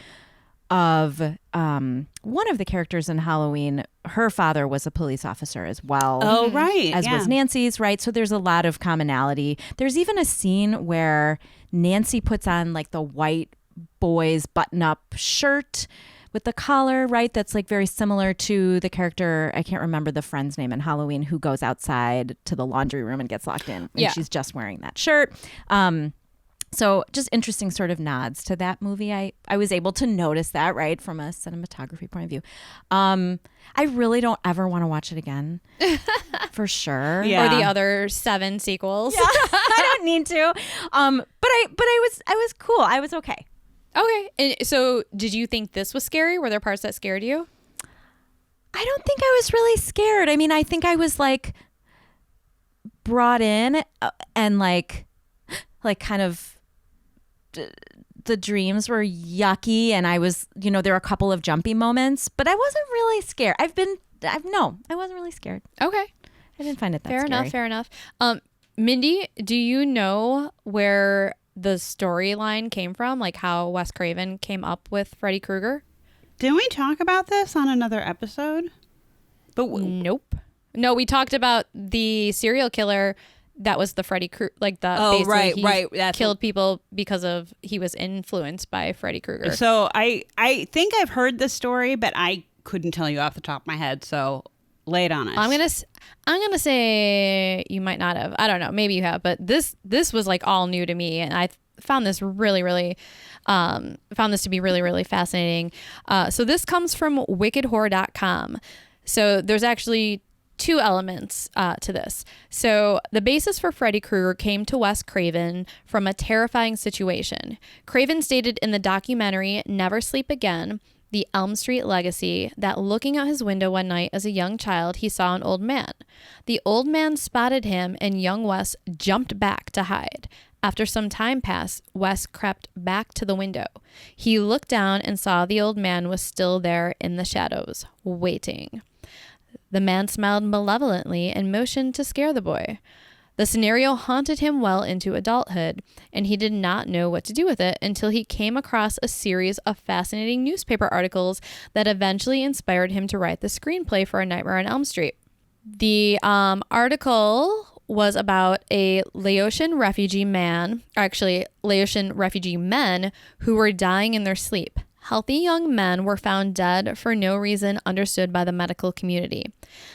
of one of the characters in Halloween, her father was a police officer as well. Oh, right. As was Nancy's, right? So there's a lot of commonality. There's even a scene where Nancy puts on like the white boy's button-up shirt with the collar, right? That's like very similar to the character, I can't remember the friend's name in Halloween, who goes outside to the laundry room and gets locked in. And she's just wearing that shirt. So just interesting sort of nods to that movie. I was able to notice that, right, from a cinematography point of view. I really don't ever want to watch it again, for sure. Or the other 7 sequels. Yeah, I don't need to. But I was cool. I was okay. Okay. And so did you think this was scary? Were there parts that scared you? I don't think I was really scared. I mean, I think I was like brought in and like kind of the dreams were yucky, and I was, there were a couple of jumpy moments, but I wasn't really scared. I wasn't really scared. Okay. I didn't find it that scary. Fair enough. Mindy, do you know where the storyline came from? Like how Wes Craven came up with Freddy Krueger? Didn't we talk about this on another episode? But nope. No, we talked about the serial killer that was the Freddy Krueger, like the right. That's killed people because of he was influenced by Freddy Krueger. So I think I've heard this story, but I couldn't tell you off the top of my head. So lay it on us. I'm gonna say you might not have. I don't know. Maybe you have, but this was like all new to me, and I found this really to be really fascinating. So this comes from wickedhorror.com. So there's actually 2 elements to this. So the basis for Freddy Krueger came to Wes Craven from a terrifying situation. Craven stated in the documentary Never Sleep Again, The Elm Street Legacy, that looking out his window one night as a young child, he saw an old man. The old man spotted him and young Wes jumped back to hide. After some time passed, Wes crept back to the window. He looked down and saw the old man was still there in the shadows, waiting. The man smiled malevolently and motioned to scare the boy. The scenario haunted him well into adulthood, and he did not know what to do with it until he came across a series of fascinating newspaper articles that eventually inspired him to write the screenplay for A Nightmare on Elm Street. The article was about a Laotian refugee men who were dying in their sleep. Healthy young men were found dead for no reason understood by the medical community.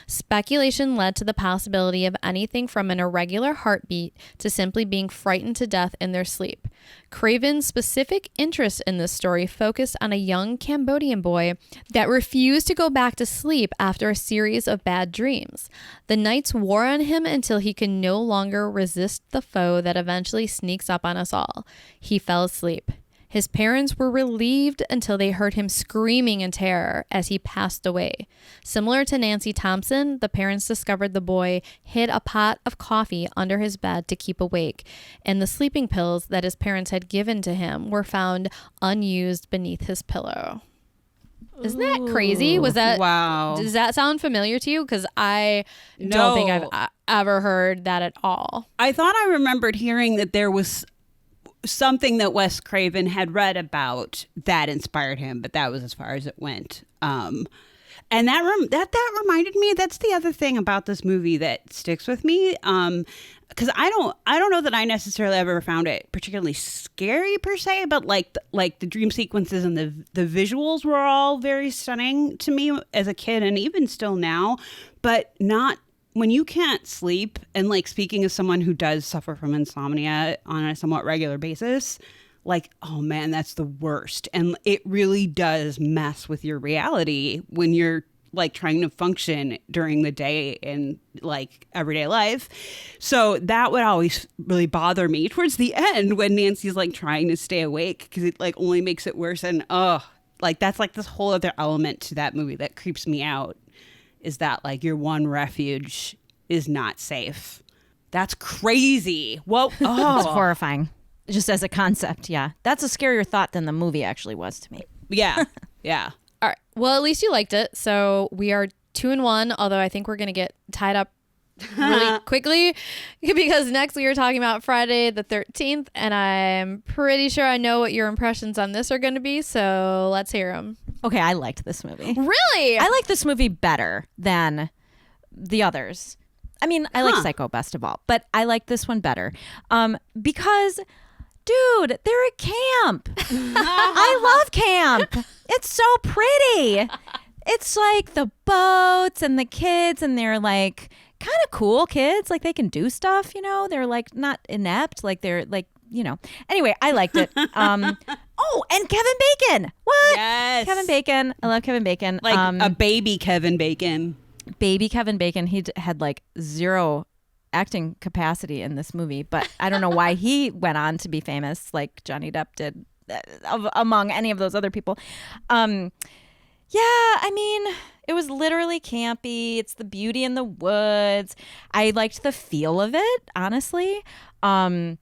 Speculation led to the possibility of anything from an irregular heartbeat to simply being frightened to death in their sleep. Craven's specific interest in this story focused on a young Cambodian boy that refused to go back to sleep after a series of bad dreams. The nights wore on him until he could no longer resist the foe that eventually sneaks up on us all. He fell asleep. His parents were relieved until they heard him screaming in terror as he passed away. Similar to Nancy Thompson, the parents discovered the boy hid a pot of coffee under his bed to keep awake, and the sleeping pills that his parents had given to him were found unused beneath his pillow. Isn't that crazy? Wow. Does that sound familiar to you? Because I don't think I've ever heard that at all. I thought I remembered hearing that there was something that Wes Craven had read about that inspired him, but that was as far as it went. And that reminded me, that's the other thing about this movie that sticks with me. Because I don't know that I necessarily ever found it particularly scary per se, but like the dream sequences and the visuals were all very stunning to me as a kid and even still now, but not when you can't sleep. And like, speaking as someone who does suffer from insomnia on a somewhat regular basis, like, oh man, that's the worst. And it really does mess with your reality when you're like trying to function during the day in like everyday life. So that would always really bother me towards the end when Nancy's like trying to stay awake, because it like only makes it worse. And like that's like this whole other element to that movie that creeps me out, is that like your one refuge is not safe. That's crazy. Whoa. It's Oh, horrifying. Just as a concept, yeah. That's a scarier thought than the movie actually was to me. yeah. Yeah. All right. Well, at least you liked it. So we are 2-1, although I think we're going to get tied up really quickly because next we are talking about Friday the 13th, and I'm pretty sure I know what your impressions on this are going to be. So let's hear them. Okay, I liked this movie. Really? I like this movie better than the others. I mean, I like Psycho best of all, but I like this one better because, dude, they're at camp. I love camp. It's so pretty. It's like the boats and the kids, and they're like kind of cool kids. Like they can do stuff, you know. They're like not inept. Like they're like, you know. Anyway, I liked it. Oh, and Kevin Bacon. What? Yes. Kevin Bacon. I love Kevin Bacon. Like a baby Kevin Bacon. Baby Kevin Bacon. He had like zero acting capacity in this movie, but I don't know why he went on to be famous like Johnny Depp did among any of those other people. Yeah, I mean, it was literally campy. It's the beauty in the woods. I liked the feel of it, honestly. I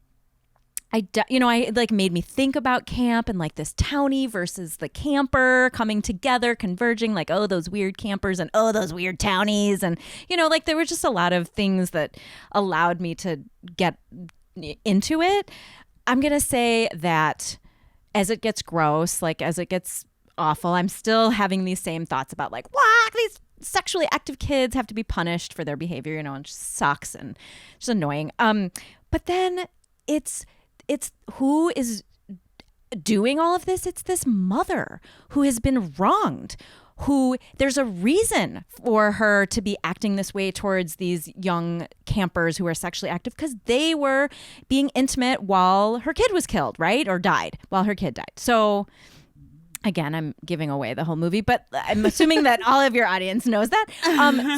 like made me think about camp and like this townie versus the camper coming together, converging, like, oh, those weird campers and oh, those weird townies. And, you know, like there were just a lot of things that allowed me to get into it. I'm going to say that as it gets gross, like as it gets awful, I'm still having these same thoughts about like, wow, these sexually active kids have to be punished for their behavior, you know, and it just sucks and just annoying. But then it's who is doing all of this? It's this mother who has been wronged, who there's a reason for her to be acting this way towards these young campers who are sexually active, because they were being intimate while her kid was killed, right? Or died while her kid died. So again, I'm giving away the whole movie, but I'm assuming that all of your audience knows that.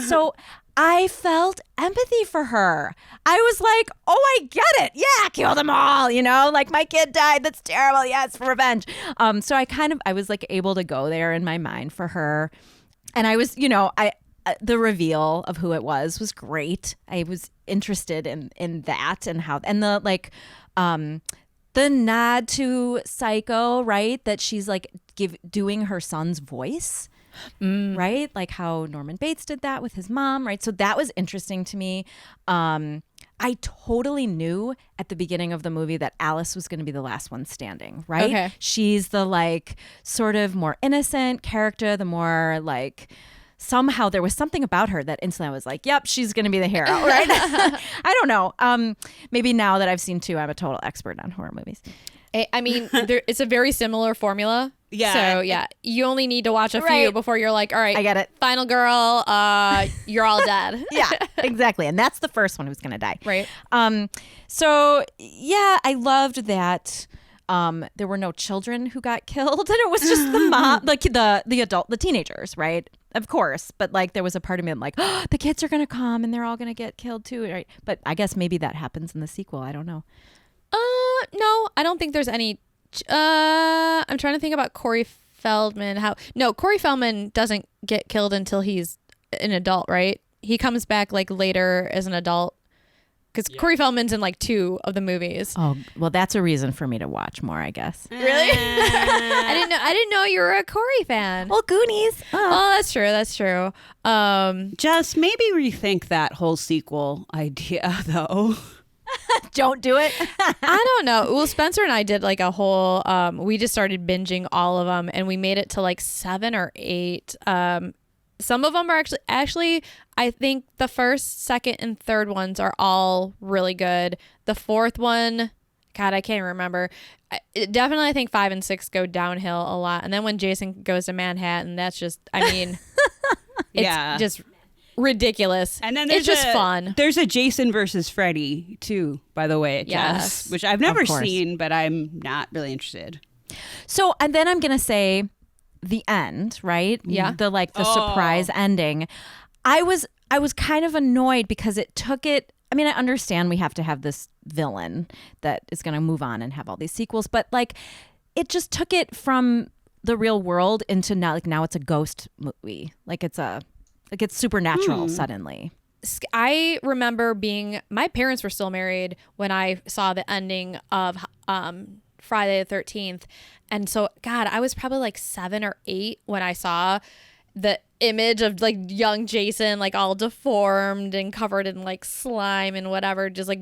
So I felt empathy for her. I was like, oh, I get it. Yeah, kill them all. You know, like my kid died. That's terrible. Yes, for revenge. So I was like able to go there in my mind for her. And I was, you know, the reveal of who it was great. I was interested in that and how, and the like, the nod to Psycho, right? That she's like doing her son's voice. Right? Like how Norman Bates did that with his mom, right? So that was interesting to me. I totally knew at the beginning of the movie that Alice was going to be the last one standing, right? Okay. She's the like sort of more innocent character, the more like somehow there was something about her that instantly I was like, yep, she's going to be the hero, right? I don't know. Maybe now that I've seen two, I'm a total expert on horror movies. I mean, it's a very similar formula. Yeah. So yeah, you only need to watch a few before you're like, all right, I get it. Final girl, you're all dead. Yeah, exactly. And that's the first one who's going to die. Right. So yeah, I loved that. There were no children who got killed, and it was just the mom, like the teenagers, right? Of course, but like there was a part of me I'm like, oh, the kids are gonna come and they're all gonna get killed too, right? But I guess maybe that happens in the sequel. I don't know. No, I don't think there's any. I'm trying to think about Corey Feldman. Corey Feldman doesn't get killed until he's an adult, right? He comes back like later as an adult. Because Corey Feldman's in like 2 of the movies. Oh, well, that's a reason for me to watch more, I guess. Really? I didn't know you were a Corey fan. Well, Goonies. Oh, that's true. That's true. Just maybe rethink that whole sequel idea, though. Don't do it. I don't know. Well, Spencer and I did like a whole. We just started binging all of them, and we made it to like 7 or 8. Some of them are actually, I think the first, second, and third ones are all really good. The fourth one, God, I can't remember. Definitely, I think 5 and 6 go downhill a lot. And then when Jason goes to Manhattan, that's just, I mean, it's just ridiculous. And then it's just fun. There's a Jason versus Freddy too, by the way. Yes. Which I've never Of course. seen, but I'm not really interested. So, and then I'm gonna say the end, right? Yeah. The surprise ending. I was kind of annoyed because it took it. I mean, I understand we have to have this villain that is going to move on and have all these sequels, but like, it just took it from the real world into now it's a ghost movie. Like it's supernatural suddenly. I remember my parents were still married when I saw the ending of Friday the 13th. And so, God, I was probably like 7 or 8 when I saw the image of like young Jason, like all deformed and covered in like slime and whatever, just like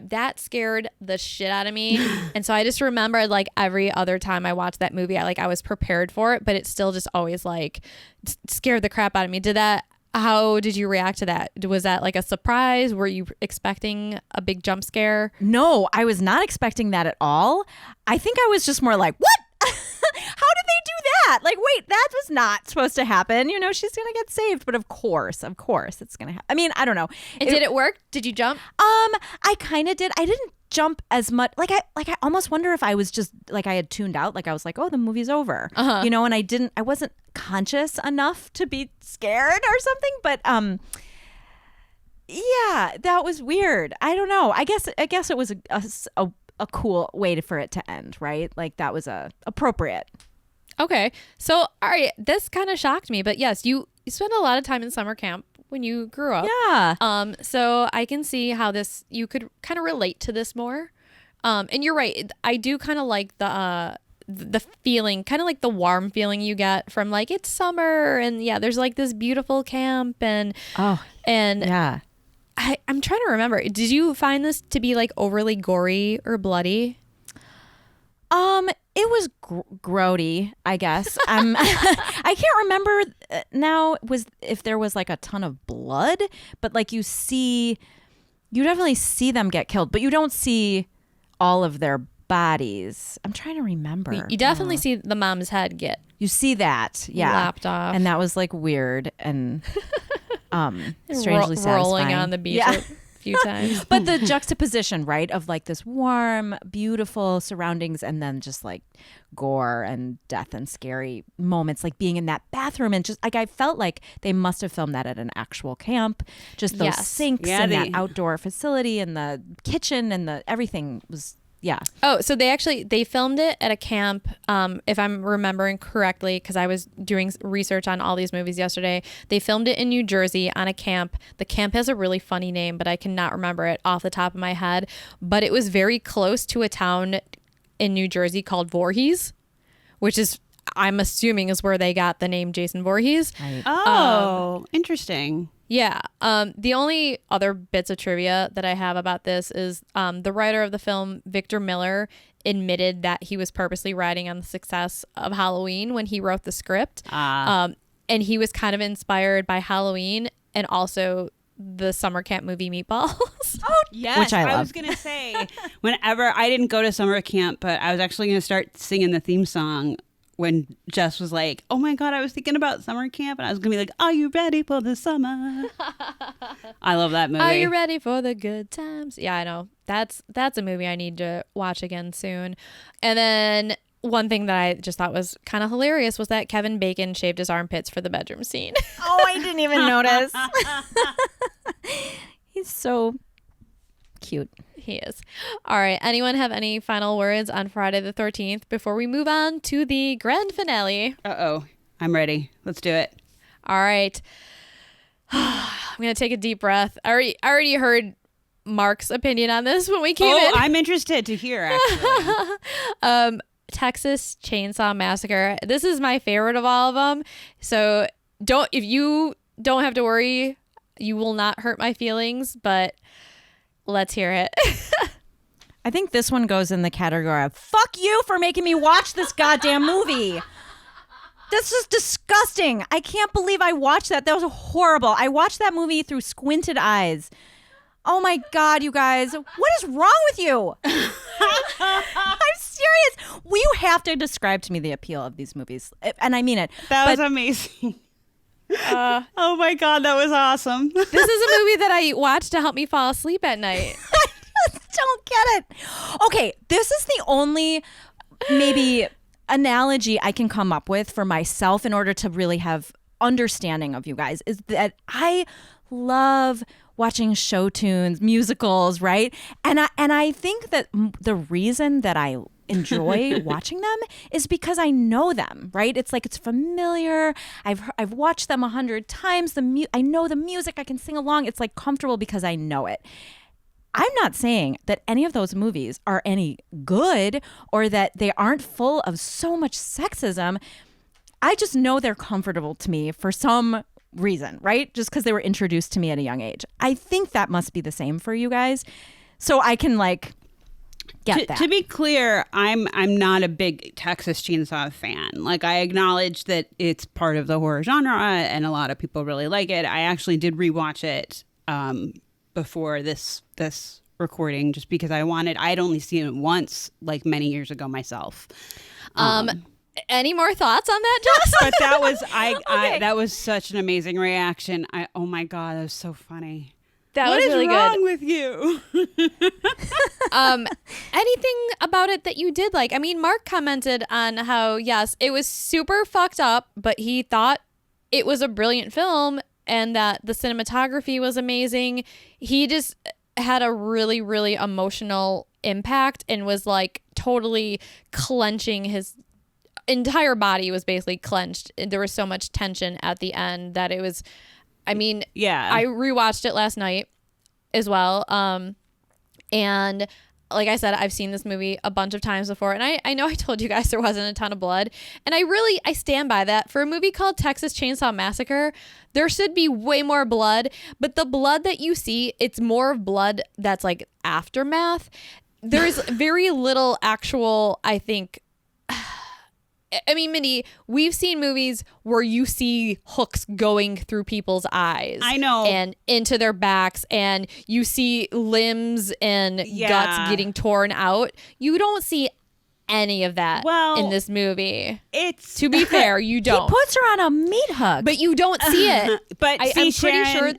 that scared the shit out of me. And so I just remember like every other time I watched that movie, I was prepared for it, but it still just always like scared the crap out of me. How did you react to that? Was that like a surprise? Were you expecting a big jump scare? No, I was not expecting that at all. I think I was just more like, what? How did they do that? Like, wait, that was not supposed to happen. You know, she's going to get saved. But of course, it's going to happen. I mean, I don't know. And did it work? Did you jump? I kind of did. I didn't jump as much. Like I almost wonder if I was just like I had tuned out. Like I was like, oh, the movie's over. You know, and I wasn't conscious enough to be scared or something. But yeah, that was weird. I don't know. I guess it was a cool way for it to end, right? Like that was appropriate. Okay. So, all right, this kind of shocked me, but yes, you spent a lot of time in summer camp when you grew up. Yeah. So I can see how you could kind of relate to this more. And you're right. I do kind of like the feeling, kind of like the warm feeling you get from like it's summer and yeah, there's like this beautiful camp and yeah. I'm trying to remember. Did you find this to be like overly gory or bloody? It was grody, I guess. I can't remember now if there was like a ton of blood, but like you definitely see them get killed, but you don't see all of their bodies. I'm trying to remember. You definitely see the mom's head get. You see that, yeah, lapped off, and that was like weird and strangely satisfying. Rolling on the beach. Yeah. A few times. But the juxtaposition, right, of like this warm, beautiful surroundings and then just like gore and death and scary moments, like being in that bathroom and just like I felt like they must have filmed that at an actual camp. Just those sinks and that outdoor facility and the kitchen and the everything was. Yeah. Oh, so they filmed it at a camp, if I'm remembering correctly, because I was doing research on all these movies yesterday. They filmed it in New Jersey on a camp. The camp has a really funny name, but I cannot remember it off the top of my head. But it was very close to a town in New Jersey called Voorhees, which is, I'm assuming, is where they got the name Jason Voorhees. Right. Oh, interesting. Yeah. The only other bits of trivia that I have about this is the writer of the film, Victor Miller, admitted that he was purposely riding on the success of Halloween when he wrote the script. And he was kind of inspired by Halloween and also the summer camp movie Meatballs. Oh, yes. Which I love. I was going to say, whenever I didn't go to summer camp, but I was actually going to start singing the theme song when Jess was like, oh my God, I was thinking about summer camp. And I was going to be like, are you ready for the summer? I love that movie. Are you ready for the good times? Yeah, I know. That's a movie I need to watch again soon. And then one thing that I just thought was kind of hilarious was that Kevin Bacon shaved his armpits for the bedroom scene. Oh, I didn't even notice. He's so cute. He is. All right. Anyone have any final words on Friday the 13th before we move on to the grand finale? Uh-oh. I'm ready. Let's do it. All right. I'm going to take a deep breath. I already heard Mark's opinion on this when we came in. I'm interested to hear, actually. Texas Chainsaw Massacre. This is my favorite of all of them. So if you don't have to worry, you will not hurt my feelings, but let's hear it. I think this one goes in the category of fuck you for making me watch this goddamn movie. This is disgusting. I can't believe I watched that. That was horrible. I watched that movie through squinted eyes. Oh my God, you guys. What is wrong with you? I'm serious. You have to describe to me the appeal of these movies. And I mean it. That was amazing. Oh my God, that was awesome. This is a movie that I watch to help me fall asleep at night. Don't get it. Okay, this is the only maybe analogy I can come up with for myself in order to really have understanding of you guys is that I love watching show tunes, musicals, right? And I think that the reason that I enjoy watching them is because I know them, right? It's like it's familiar. I've watched them 100 times. I know the music. I can sing along. It's like comfortable because I know it. I'm not saying that any of those movies are any good or that they aren't full of so much sexism. I just know they're comfortable to me for some reason, right? Just because they were introduced to me at a young age. I think that must be the same for you guys. So I can get that. To be clear, I'm not a big Texas Chainsaw fan. Like, I acknowledge that it's part of the horror genre and a lot of people really like it. I actually did rewatch it before this recording just because I'd only seen it once like many years ago myself. Any more thoughts on that, Jess? But that was that was such an amazing reaction. Oh my God, that was so funny. That what was is really wrong good. with you? Anything about it that you did like? I mean, Mark commented on how, yes, it was super fucked up, but he thought it was a brilliant film and that the cinematography was amazing. He just had a really, really emotional impact and was like totally clenching his entire body was basically clenched. There was so much tension at the end that it was, I mean, yeah. I rewatched it last night as well. And like I said, I've seen this movie a bunch of times before. And I know I told you guys there wasn't a ton of blood. And I stand by that. For a movie called Texas Chainsaw Massacre, there should be way more blood. But the blood that you see, it's more of blood that's like aftermath. There's very little actual, I think, I mean, Mindy, we've seen movies where you see hooks going through people's eyes. I know. And into their backs, and you see limbs and guts getting torn out. You don't see any of that in this movie. It's to be fair, you don't. He puts her on a meat hug. But you don't see it. But I'm pretty sure.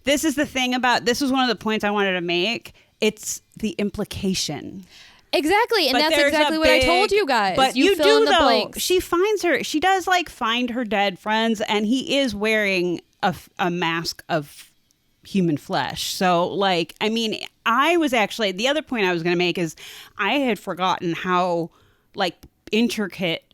This is the thing this was one of the points I wanted to make. It's the implication. Exactly, and that's exactly what I told you guys. But you fill in the blanks. She does like find her dead friends, and he is wearing a mask of human flesh. So like, I mean, the other point I was going to make is I had forgotten how like intricate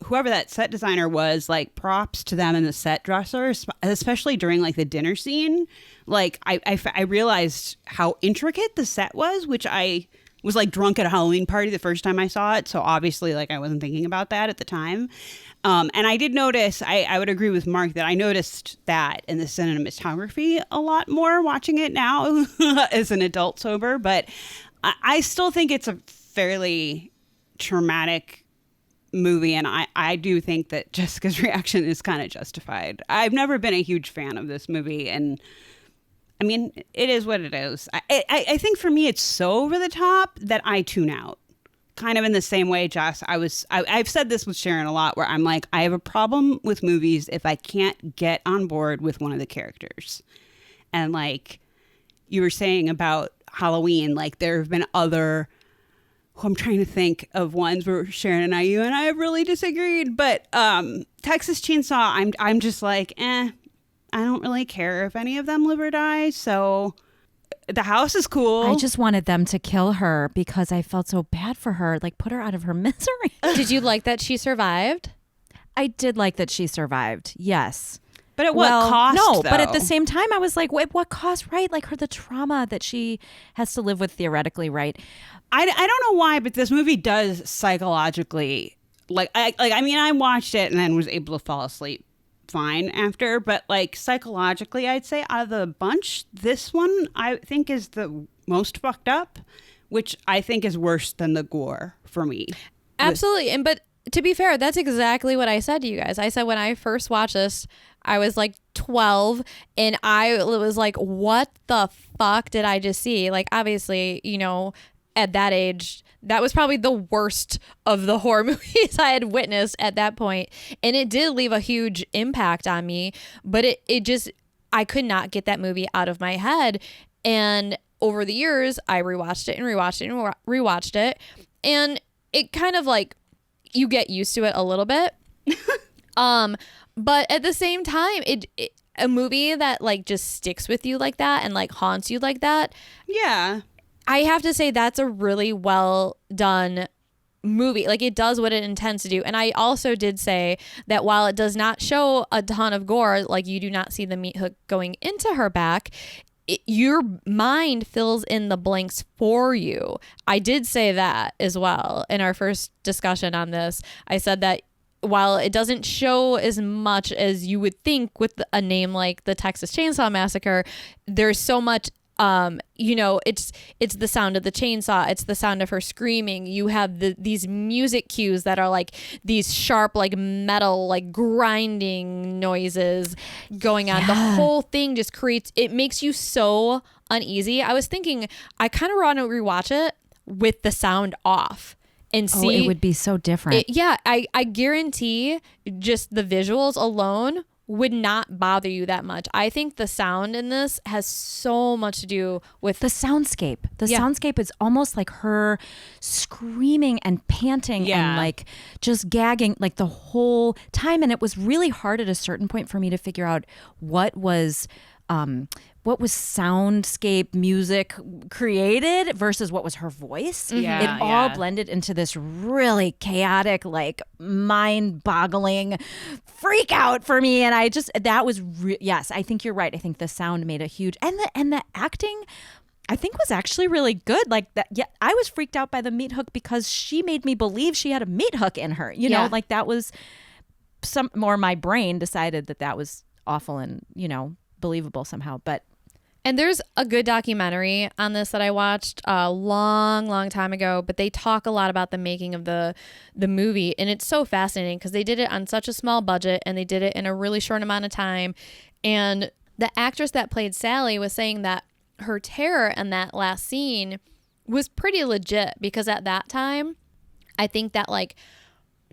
whoever that set designer was, like props to them and the set dressers, especially during like the dinner scene. Like I realized how intricate the set was, which I was like drunk at a Halloween party the first time I saw it. So obviously like I wasn't thinking about that at the time. And I did notice, I would agree with Mark that I noticed that in the cinematography a lot more watching it now as an adult sober. But I still think it's a fairly traumatic movie. And I do think that Jessica's reaction is kind of justified. I've never been a huge fan of this movie. And I mean, it is what it is. I think for me, it's so over the top that I tune out. Kind of in the same way, Jess, I've said this with Sharon a lot, where I'm like, I have a problem with movies if I can't get on board with one of the characters. And like you were saying about Halloween, like there have been other, I'm trying to think of ones where Sharon and you and I have really disagreed. But Texas Chainsaw, I'm just like, I don't really care if any of them live or die. So the house is cool. I just wanted them to kill her because I felt so bad for her. Like, put her out of her misery. Did you like that she survived? I did like that she survived. Yes. But at what cost? No, though? but at the same time, I was like, wait, what cost? Right? Like the trauma that she has to live with theoretically, right? I don't know why, but this movie does psychologically, I watched it and then was able to fall asleep fine after, but like psychologically, I'd say out of the bunch, this one I think is the most fucked up, which I think is worse than the gore for me. Absolutely. But to be fair, that's exactly what I said to you guys. I said when I first watched this, I was like 12 and I was like, what the fuck did I just see? Like, obviously, you know, at that age, that was probably the worst of the horror movies I had witnessed at that point. And it did leave a huge impact on me, but it just, I could not get that movie out of my head. And over the years, I rewatched it and rewatched it and rewatched it. And it kind of like, you get used to it a little bit. But at the same time, a movie that like just sticks with you like that and like haunts you like that. Yeah. I have to say that's a really well done movie. Like it does what it intends to do. And I also did say that while it does not show a ton of gore, like you do not see the meat hook going into her back, your mind fills in the blanks for you. I did say that as well in our first discussion on this. I said that while it doesn't show as much as you would think with a name like the Texas Chainsaw Massacre, there's so much, it's the sound of the chainsaw. It's the sound of her screaming. You have these music cues that are like these sharp, like metal, like grinding noises going on. The whole thing just it makes you so uneasy. I was thinking, I kind of want to rewatch it with the sound off. And see, it would be so different. I guarantee just the visuals alone would not bother you that much. I think the sound in this has so much to do with the soundscape. The soundscape is almost like her screaming and panting and like just gagging like the whole time. And it was really hard at a certain point for me to figure out what was soundscape music created versus what was her voice. It all blended into this really chaotic, like mind-boggling freak out for me. And I just, that was, yes, I think you're right. I think the sound made a huge, and the acting, I think was actually really good. Like that. Yeah, I was freaked out by the meat hook because she made me believe she had a meat hook in her. You know, like that was my brain decided that was awful and, believable somehow. And there's a good documentary on this that I watched a long time ago, but they talk a lot about the making of the movie. And it's so fascinating because they did it on such a small budget and they did it in a really short amount of time. And the actress that played Sally was saying that her terror in that last scene was pretty legit because at that time, I think that like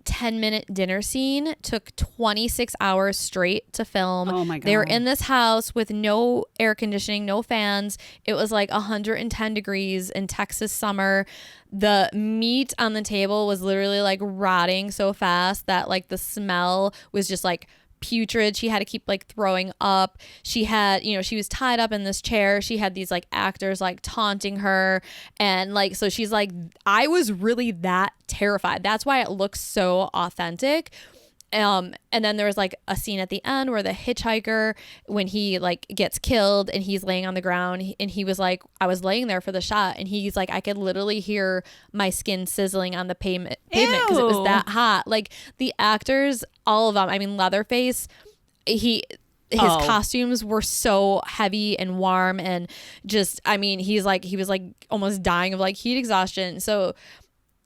10-minute dinner scene took 26 hours straight to film. Oh my God. They were in this house with no air conditioning, no fans. It was like 110 degrees in Texas summer. The meat on the table was literally like rotting so fast that like the smell was just like putrid. She had to keep like throwing up. She had, she was tied up in this chair. She had these like actors like taunting her. And like, so she's like, I was really that terrified. That's why it looks so authentic. And then there was like a scene at the end where the hitchhiker, when he like gets killed and he's laying on the ground and he was like, I was laying there for the shot and he's like, I could literally hear my skin sizzling on the pavement because it was that hot. Like the actors, all of them, I mean, Leatherface, his costumes were so heavy and warm and just, I mean, he was like almost dying of like heat exhaustion. So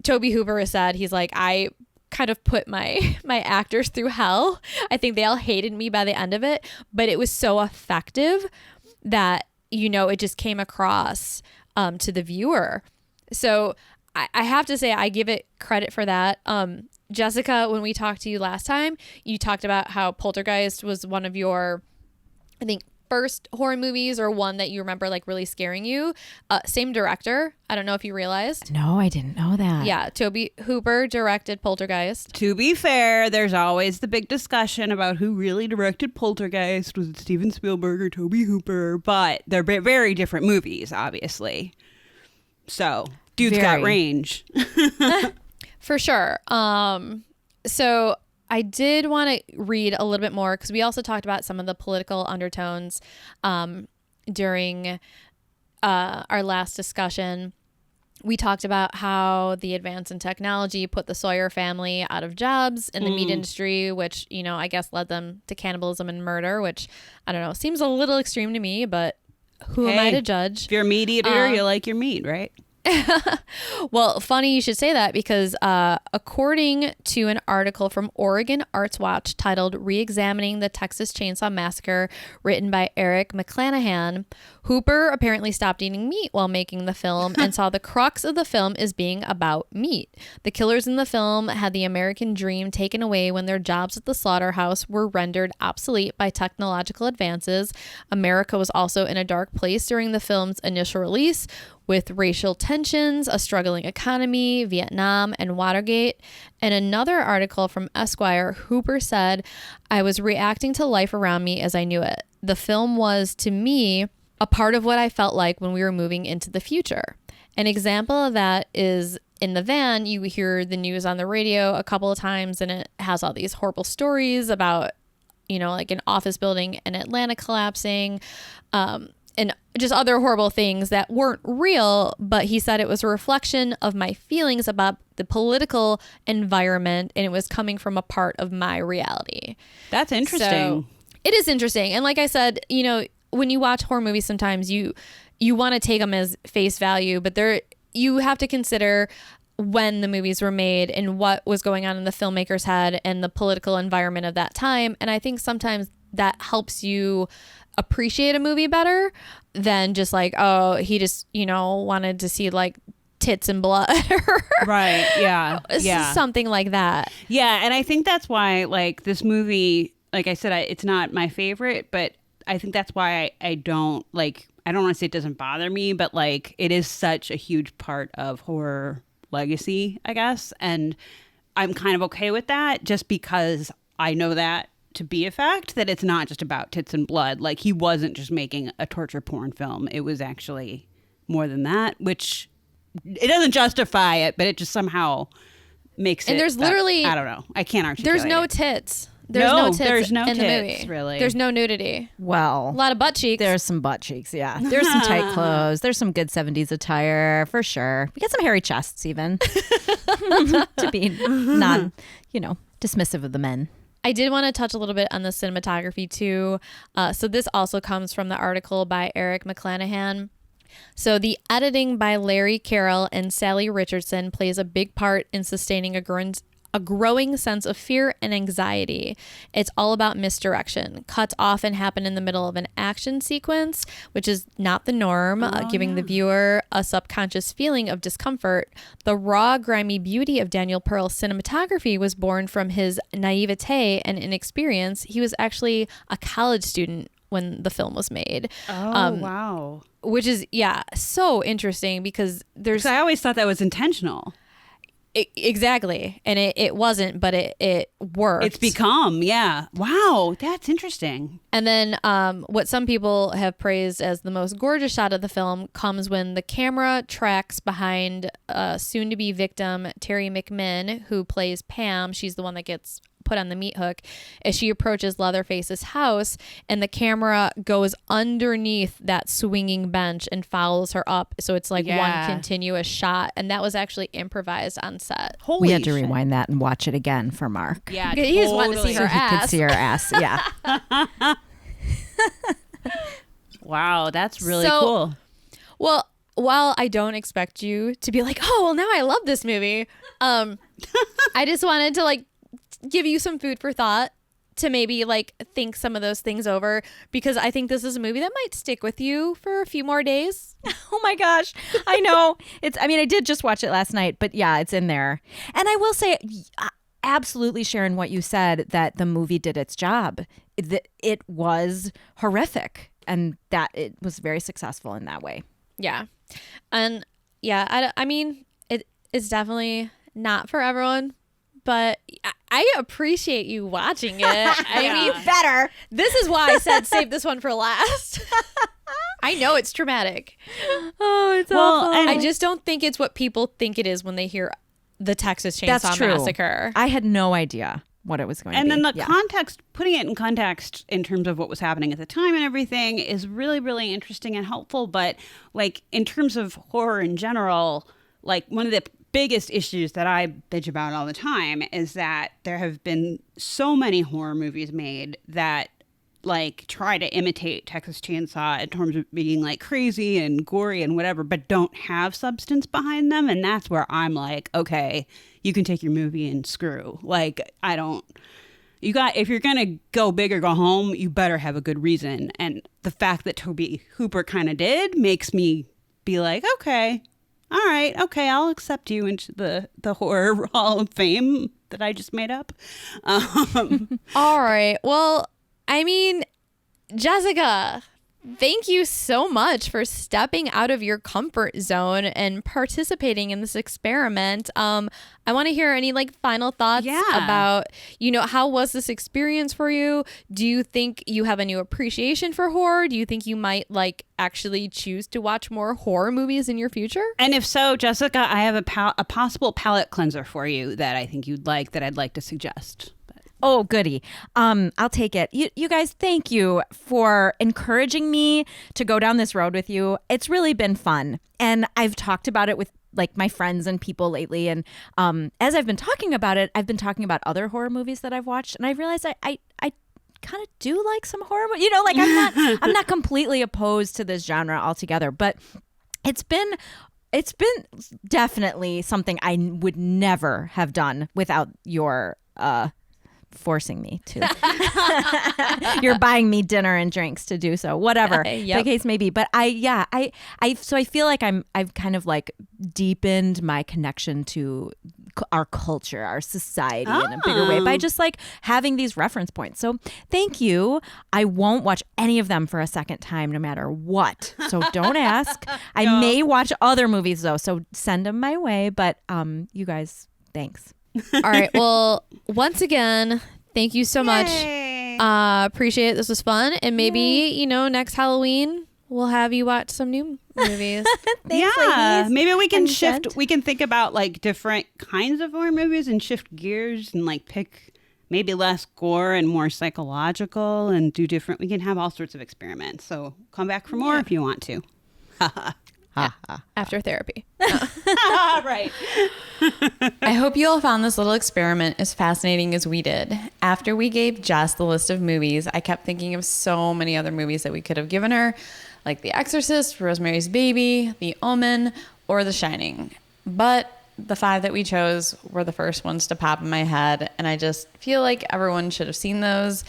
Toby Hooper said, he's like, I kind of put my actors through hell. I think they all hated me by the end of it, but it was so effective that, it just came across to the viewer. So I have to say, I give it credit for that. Jessica, when we talked to you last time, you talked about how Poltergeist was one of your, I think, first horror movies or one that you remember like really scaring you. Same director. I don't know if you realized. No, I didn't know that. Yeah, Toby Hooper directed Poltergeist. To be fair, there's always the big discussion about who really directed Poltergeist. Was it Steven Spielberg or Toby Hooper? But they're very different movies, obviously. So, dude's got range. For sure. So I did want to read a little bit more because we also talked about some of the political undertones during our last discussion. We talked about how the advance in technology put the Sawyer family out of jobs in the meat industry, which, I guess led them to cannibalism and murder, which, I don't know, seems a little extreme to me, but who am I to judge? If you're a meat eater, you like your meat, right? Well, funny you should say that because according to an article from Oregon Arts Watch titled Re-examining the Texas Chainsaw Massacre, written by Eric McClanahan, Hooper apparently stopped eating meat while making the film and saw the crux of the film as being about meat. The killers in the film had the American dream taken away when their jobs at the slaughterhouse were rendered obsolete by technological advances. America was also in a dark place during the film's initial release, with racial tensions, a struggling economy, Vietnam, and Watergate. In another article from Esquire, Hooper said, "I was reacting to life around me as I knew it. The film was, to me, a part of what I felt like when we were moving into the future." An example of that is in the van, you hear the news on the radio a couple of times, and it has all these horrible stories about, like an office building in Atlanta collapsing, and just other horrible things that weren't real, but he said it was a reflection of my feelings about the political environment, and it was coming from a part of my reality. That's interesting. So, it is interesting. And like I said, when you watch horror movies, sometimes you want to take them as face value, but you have to consider when the movies were made and what was going on in the filmmaker's head and the political environment of that time. And I think sometimes that helps you appreciate a movie better than just like, oh, he just, wanted to see like tits and blood. Right. Yeah. Something like that. Yeah. And I think that's why, like, this movie, like I said, it's not my favorite, but I think that's why I don't want to say it doesn't bother me, but like it is such a huge part of horror legacy, I guess. And I'm kind of okay with that just because I know that to be a fact, that it's not just about tits and blood. Like, he wasn't just making a torture porn film. It was actually more than that, which it doesn't justify it, but it just somehow makes it. And there's literally, I don't know. I can't articulate There's no it. tits. There's no tits in the movie. Really. There's no nudity. Well, A lot of butt cheeks. there's some butt cheeks, yeah. There's some tight clothes. There's some good 70s attire, for sure. We get some hairy chests, even, to be not, dismissive of the men. I did want to touch a little bit on the cinematography too. So this also comes from the article by Eric McClanahan. So the editing by Larry Carroll and Sally Richardson plays a big part in sustaining a growing sense of fear and anxiety. It's all about misdirection. Cuts often happen in the middle of an action sequence, which is not the norm, giving the viewer a subconscious feeling of discomfort. The raw, grimy beauty of Daniel Pearl's cinematography was born from his naivete and inexperience. He was actually a college student when the film was made. Wow. Which is, so interesting because I always thought that was intentional. Exactly. And it wasn't, but it worked. It's become, yeah. Wow, that's interesting. And then what some people have praised as the most gorgeous shot of the film comes when the camera tracks behind soon-to-be victim Terry McMinn, who plays Pam. She's the one that gets put on the meat hook as she approaches Leatherface's house, and the camera goes underneath that swinging bench and follows her up, so it's like one continuous shot, and that was actually improvised on set. We had to rewind that and watch it again for Mark. Yeah, he just wanted to see her so ass. He could see her ass. Yeah. Wow, that's really So- cool. Well, while I don't expect you to be like, oh, well, now I love this movie, I just wanted to like give you some food for thought to maybe like think some of those things over, because I think this is a movie that might stick with you for a few more days. Oh my gosh. I know. I did just watch it last night, but yeah, it's in there. And I will say, absolutely, Sharon, what you said, that the movie did its job. It was horrific, and that it was very successful in that way. Yeah. And yeah, I mean, it's definitely not for everyone, but I appreciate you watching it. I mean, better. this is why I said save this one for last. I know it's traumatic. Oh, it's Well, awful. and- I just don't think it's what people think it is when they hear the Texas Chainsaw That's true. Massacre. I had no idea what it was going to be. And then the Yeah. context, putting it in context in terms of what was happening at the time and everything, is really, really interesting and helpful. But like in terms of horror in general, like one of the biggest issues that I bitch about all the time is that there have been so many horror movies made that like try to imitate Texas Chainsaw in terms of being like crazy and gory and whatever, but don't have substance behind them. And that's where I'm like, okay, you can take your movie and screw. Like, if you're going to go big or go home, you better have a good reason. And the fact that Tobe Hooper kind of did makes me be like, okay, all right, okay, I'll accept you into the horror hall of fame that I just made up. All right. Well, I mean, Jessica, thank you so much for stepping out of your comfort zone and participating in this experiment. I want to hear any like final thoughts about, how was this experience for you? Do you think you have a new appreciation for horror? Do you think you might like actually choose to watch more horror movies in your future? And if so, Jessica, I have a possible palate cleanser for you that I think you'd like, that I'd like to suggest. Oh, goody. I'll take it. You guys, thank you for encouraging me to go down this road with you. It's really been fun. And I've talked about it with like my friends and people lately. And as I've been talking about it, I've been talking about other horror movies that I've watched. And I realized I kind of do like some horror. Like I'm not completely opposed to this genre altogether. But it's been definitely something I would never have done without your forcing me to. You're buying me dinner and drinks to do so, whatever the case may be. But so I feel like I've kind of like deepened my connection to our culture, our society in a bigger way by just like having these reference points. So thank you. I won't watch any of them for a second time, no matter what. So don't ask. I may watch other movies though, so send them my way. But you guys, thanks. All right. Well, once again, thank you so much. Appreciate it. This was fun. And maybe, next Halloween, we'll have you watch some new movies. Thanks, ladies. Maybe we can shift. We can think about like different kinds of horror movies and shift gears and like pick maybe less gore and more psychological and do different. We can have all sorts of experiments. So come back for more if you want to. After therapy. Right. I hope you all found this little experiment as fascinating as we did. After we gave Jess the list of movies, I kept thinking of so many other movies that we could have given her, like The Exorcist, Rosemary's Baby, The Omen, or The Shining. But the 5 that we chose were the first ones to pop in my head, and I just feel like everyone should have seen those.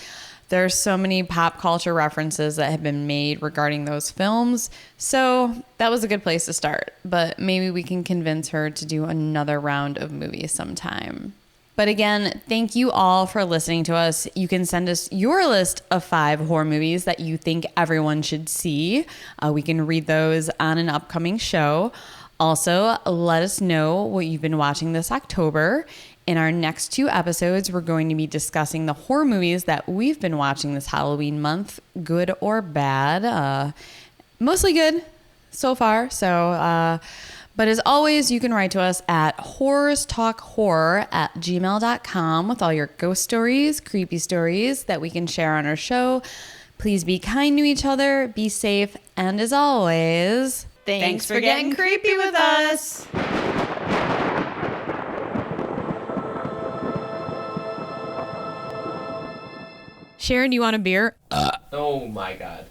There's so many pop culture references that have been made regarding those films. So that was a good place to start. But maybe we can convince her to do another round of movies sometime. But again, thank you all for listening to us. You can send us your list of 5 horror movies that you think everyone should see. We can read those on an upcoming show. Also, let us know what you've been watching this October. In our next 2 episodes, we're going to be discussing the horror movies that we've been watching this Halloween month, good or bad. Mostly good so far. But as always, you can write to us at whorestalkhorror@gmail.com with all your ghost stories, creepy stories that we can share on our show. Please be kind to each other, be safe, and as always, Thanks for getting creepy with us. Sharon, do you want a beer? Oh my God.